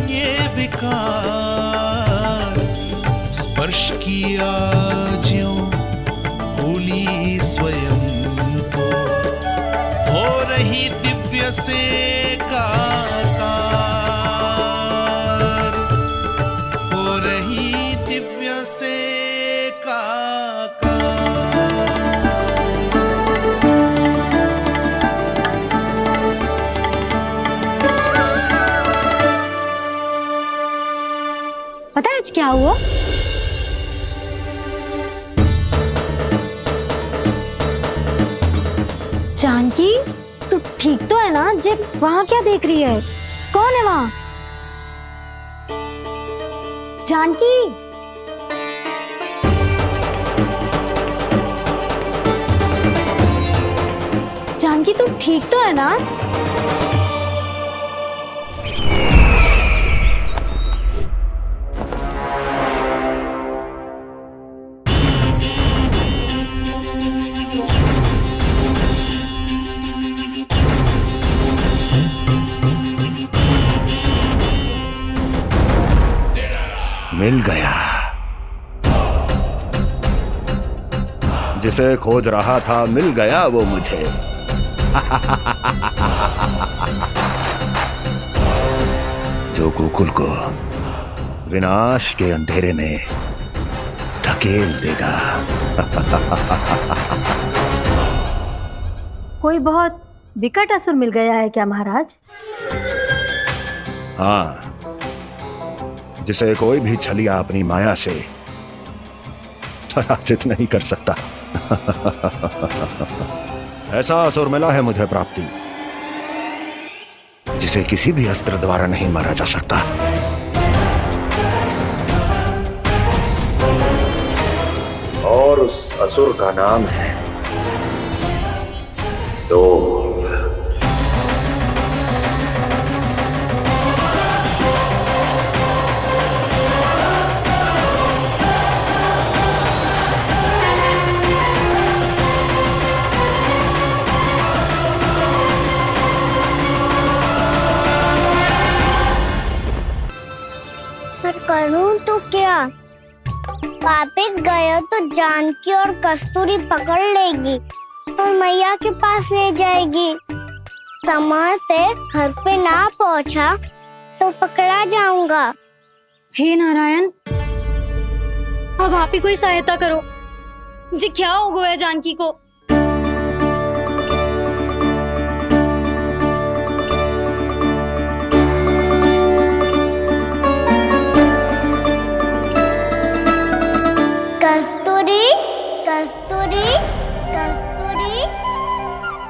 ये विकार। स्पर्श किया ज्यों भूली स्वयं को, हो रही दिव्य से काकार, हो रही दिव्य से काकार। पता है आज क्या हुआ? जानकी, तू ठीक तो है ना? जे वहां क्या देख रही है? कौन है वहां? जानकी, जानकी तू ठीक तो है ना? मिल गया। जिसे खोज रहा था मिल गया वो मुझे। जो गोकुल को विनाश के अंधेरे में धकेल देगा। कोई बहुत विकट असुर मिल गया है क्या महाराज? हाँ, जिसे कोई भी छलिया अपनी माया से पराजित नहीं कर सकता। ऐसा असुर मिला है मुझे प्राप्ति, जिसे किसी भी अस्त्र द्वारा नहीं मारा जा सकता। और उस असुर का नाम है डोल। पर करूं तो क्या? वापस गया तो जानकी और कस्तूरी पकड़ लेगी और मैया के पास ले जाएगी। समय पे घर पे ना पहुंचा तो पकड़ा जाऊंगा। हे नारायण, अब आप ही कोई सहायता करो। जी क्या हो गया जानकी को? कस्तूरी, कस्तूरी, कस्तूरी।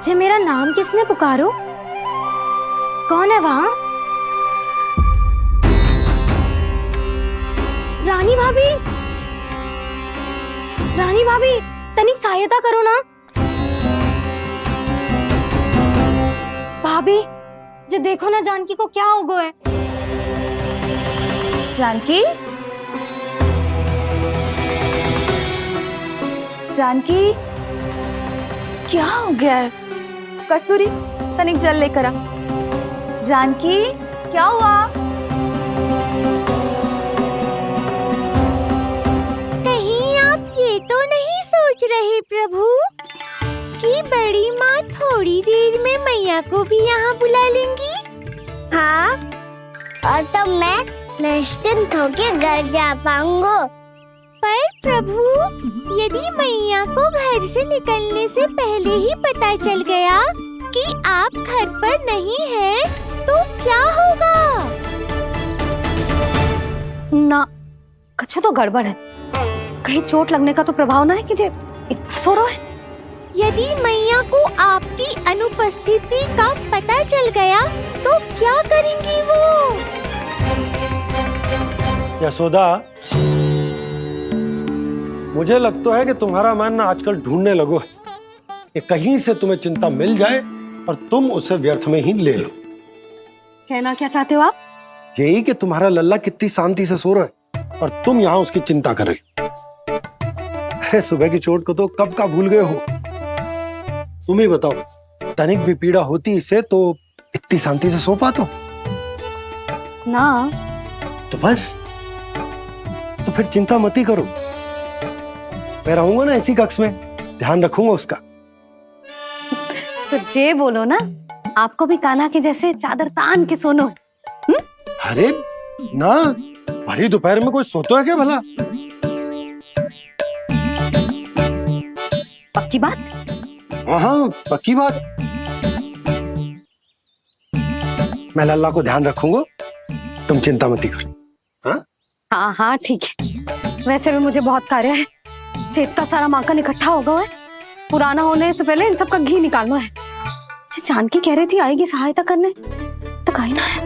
जी मेरा नाम किसने पुकारो? कौन है वहां? रानी भाभी, रानी भाभी, तनिक सहायता करो ना। भाभी, जी देखो ना जानकी को क्या हो गया है। जानकी, जानकी, क्या हो गया है? कस्तूरी, तनिक जल लेकर आ। जानकी, क्या हुआ? कहीं आप ये तो नहीं सोच रहे प्रभु कि बड़ी माँ थोड़ी देर में मैया को भी यहाँ बुला लेंगी? हाँ, और तब मैं निश्चिंत होकर घर जा पाऊंगा। पर प्रभु, यदि मैया को घर से निकलने से पहले ही पता चल गया कि आप घर पर नहीं हैं, तो क्या होगा? ना, कुछ तो गड़बड़ है। कहीं चोट लगने का तो प्रभाव ना है कि जे इतना सो रहा है। यदि मैया को आपकी अनुपस्थिति का पता चल गया तो क्या करेंगी वो? यशोदा, मुझे लगता है कि तुम्हारा मन आजकल ढूंढने लगो है कि कहीं से तुम्हें चिंता मिल जाए और तुम उसे व्यर्थ में ही ले लो। कहना क्या चाहते हो आप? यही कि तुम्हारा लल्ला कितनी शांति से सो रहा है और तुम यहाँ उसकी चिंता कर रही। अरे सुबह की चोट को तो कब का भूल गए हो। तुम ही बताओ, तनिक भी पीड़ा होती इसे तो इतनी शांति से सो पाते हो? ना। तो बस तो फिर चिंता मत ही करो, मैं रहूंगा ना इसी कक्ष में, ध्यान रखूंगा उसका। तो जे बोलो ना, आपको भी कान्हा के जैसे चादर तान के सोनो। अरे ना, भरी दोपहर में कोई सोता है क्या भला? पक्की बात? हाँ पक्की बात। मैं लल्ला को ध्यान रखूंगा, तुम चिंता मत करो। हाँ हाँ ठीक है। वैसे भी मुझे बहुत कार्य है, इतना सारा माखन इकट्ठा होगा है, पुराना होने से पहले इन सब का घी निकालना है। जानकी कह रही थी आएगी सहायता करने, तो कहीं ना है।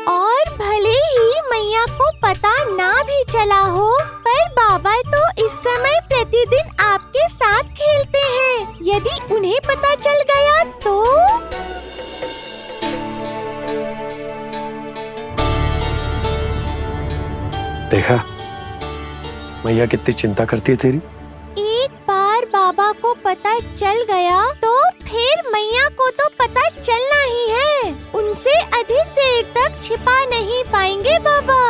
और भले ही मैया को पता ना भी चला हो, पर बाबा तो इस समय प्रतिदिन आपके साथ खेलते हैं। यदि उन्हें पता चल गया तो? देखा मैया कितनी चिंता करती है तेरी। एक बार बाबा को पता चल गया तो फिर मैया को तो पता चलना ही है। उनसे अधिक देर तक छिपा नहीं पाएंगे बाबा।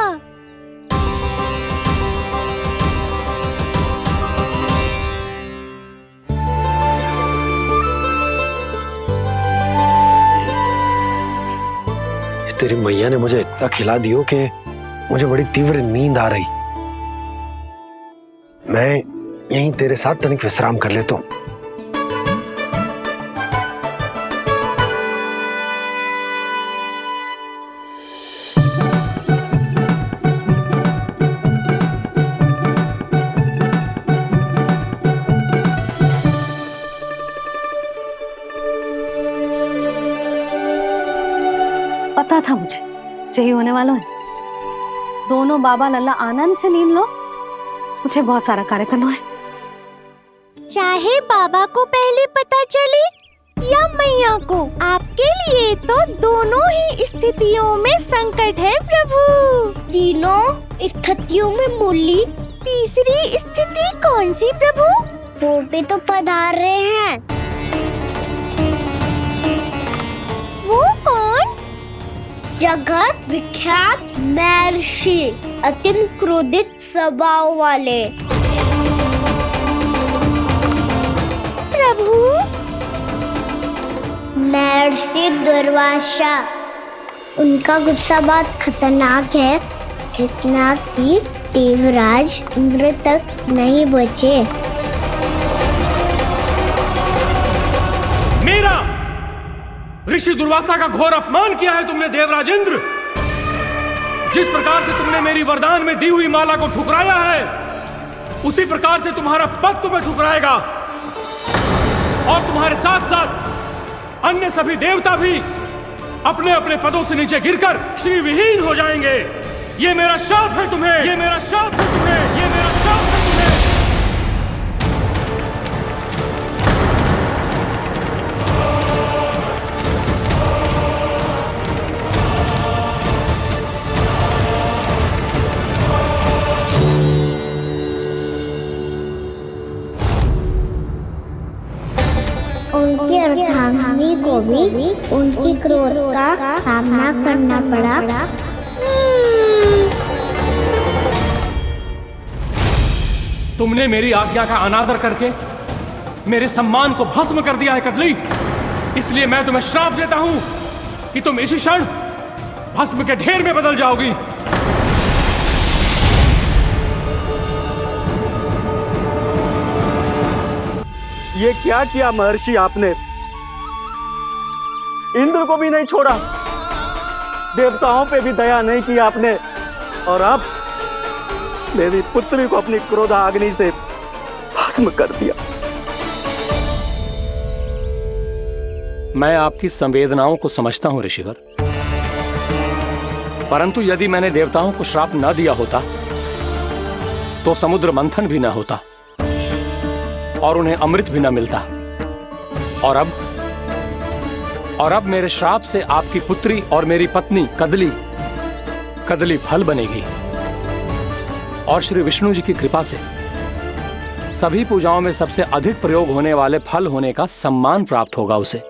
तेरी मैया ने मुझे इतना खिला दियो कि मुझे बड़ी तीव्र नींद आ रही। मैं यहीं तेरे साथ तनिक विश्राम कर लेता हूँ। पता था मुझे यही होने वाला है। दोनों बाबा लल्ला आनंद से नींद लो, मुझे बहुत सारा कार्य करना है। चाहे बाबा को पहले पता चले या मैया को, आपके लिए तो दोनों ही स्थितियों में संकट है प्रभु। तीनों स्थितियों में बोली? तीसरी स्थिति कौन सी प्रभु? वो भी तो पधार रहे हैं। वो कौन? जगत विख्यात महर्षि, अत्यंत क्रोधित स्वभाव वाले। प्रभु? महर्षि दुर्वासा। उनका गुस्सा बहुत खतरनाक है, इतना कि देवराज इंद्र तक नहीं बचे। मेरा ऋषि दुर्वासा का घोर अपमान किया है तुमने देवराज इंद्र। जिस प्रकार से तुमने मेरी वरदान में दी हुई माला को ठुकराया है, उसी प्रकार से तुम्हारा पद तुम्हें ठुकराएगा, और तुम्हारे साथ साथ अन्य सभी देवता भी अपने अपने पदों से नीचे गिरकर श्री विहीन हो जाएंगे। ये मेरा शाप है तुम्हें, ये मेरा शाप है तुम्हें, ये मेरा शाप है तुम्हें। उनकी अर्धांगिनी को भी उनकी क्रोध का सामना करना पड़ा। तुमने मेरी आज्ञा का अनादर करके मेरे सम्मान को भस्म कर दिया है कदली। इसलिए मैं तुम्हें श्राप देता हूं कि तुम इसी क्षण भस्म के ढेर में बदल जाओगी। ये क्या किया महर्षि आपने? इंद्र को भी नहीं छोड़ा, देवताओं पे भी दया नहीं की आपने, और अब मेरी पुत्री को अपनी क्रोधाग्नि से भस्म कर दिया। मैं आपकी संवेदनाओं को समझता हूं ऋषिवर, परंतु यदि मैंने देवताओं को श्राप न दिया होता तो समुद्र मंथन भी न होता और उन्हें अमृत भी न मिलता। और अब मेरे श्राप से आपकी पुत्री और मेरी पत्नी कदली फल बनेगी, और श्री विष्णु जी की कृपा से सभी पूजाओं में सबसे अधिक प्रयोग होने वाले फल होने का सम्मान प्राप्त होगा उसे।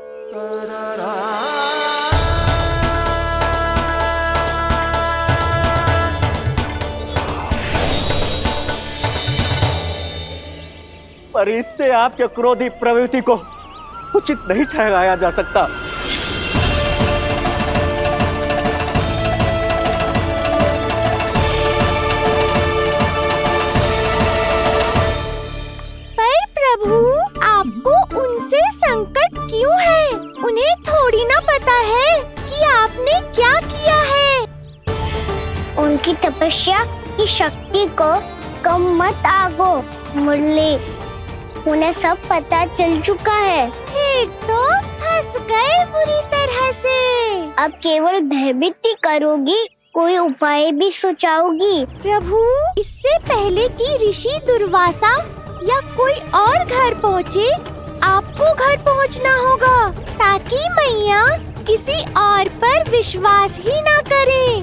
पर इससे आपके क्रोधी प्रवृत्ति को उचित नहीं ठहराया जा सकता। पर प्रभु, आपको उनसे संकट क्यों है? उन्हें थोड़ी ना पता है कि आपने क्या किया है। उनकी तपस्या की शक्ति को कम मत आगो मुरली, उन्हें सब पता चल चुका है। फिर तो फंस गए बुरी तरह से। अब केवल भयभीत ही करोगी, कोई उपाय भी सोचाओगी? प्रभु, इससे पहले कि ऋषि दुर्वासा या कोई और घर पहुँचे, आपको घर पहुँचना होगा ताकि मैया किसी और पर विश्वास ही ना करे।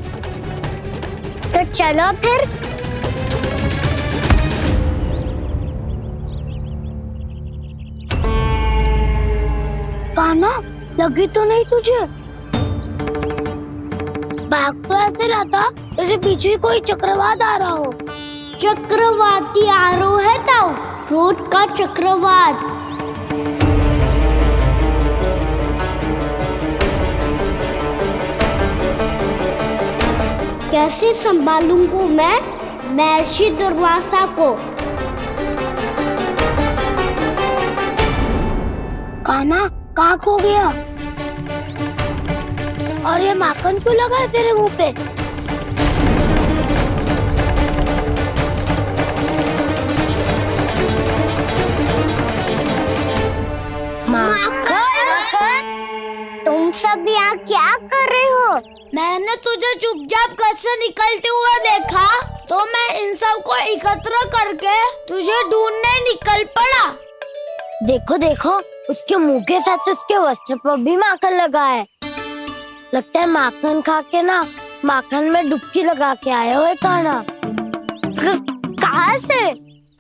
तो चलो फिर। कान्हा, लगी तो नहीं तुझे? भाग तो ऐसे रहा था जैसे पीछे कोई चक्रवात आ रहा हो। चक्रवाती आरो है ताऊ, रोड का चक्रवात। कैसे संभालूंगा मैं महर्षि दुर्वासा को? कान्हा, कहाँ खो गया? और ये माखन क्यों लगा है तेरे मुंह पे? माखन, तुम सब यहाँ क्या कर रहे हो? मैंने तुझे चुपचाप घर से निकलते हुए देखा, तो मैं इन सब को एकत्र करके तुझे ढूंढने निकल पड़ा। देखो देखो, उसके मुंह के साथ उसके वस्त्र पर भी माखन लगा है। लगता है माखन खा के ना माखन में डुबकी लगा के आए हो कान्हा। कहाँ से?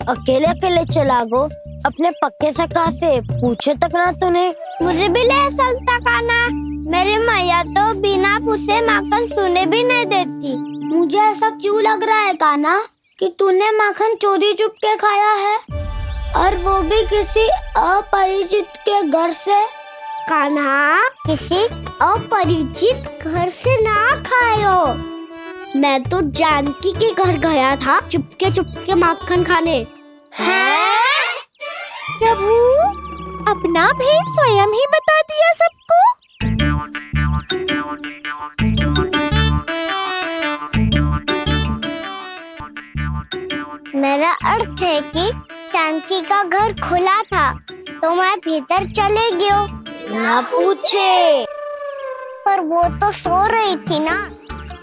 अकेले अकेले चला गो अपने पक्के सखा से, पूछे तक ना तूने। मुझे भी ले सकता कान्हा, मेरी मैया तो बिना पूछे माखन सुने भी नहीं देती। मुझे ऐसा क्यों लग रहा है कान्हा कि तूने माखन चोरी चुप के खाया है, और वो भी किसी अपरिचित के घर से? कान्हा, किसी अपरिचित घर से ना खायो। मैं तो जानकी के घर गया था चुपके माखन खाने। हैं? प्रभु, अपना भेद स्वयं ही बता दिया सबको। मेरा अर्थ है कि जानकी का घर खुला था तो मैं भीतर चले गयो, ना पूछे। पर वो तो सो रही थी ना,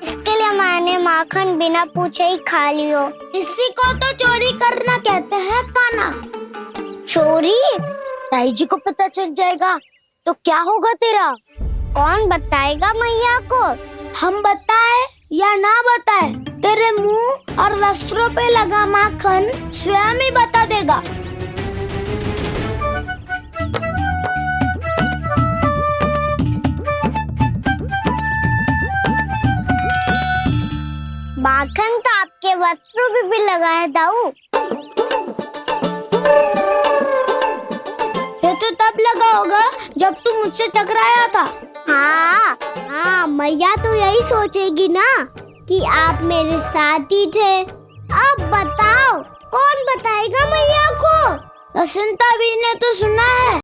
इसके लिए मैंने माखन बिना पूछे ही खा लियो। इसी को तो चोरी करना कहते हैं कान्हा। चोरी? ताई जी को पता चल जाएगा तो क्या होगा तेरा? कौन बताएगा मैया को? हम बताए या ना बताए, तेरे मुंह और वस्त्रों पे लगा माखन स्वयं ही बता देगा। माखन तो आपके वस्त्रों पे भी लगा है दाऊ। ये तो तब लगा होगा जब तू मुझसे टकराया था। हाँ, मैया तो यही सोचेगी ना कि आप मेरे साथ ही थे। अब बताओ, कौन बताएगा मैया को? बसंता भी ने तो सुना है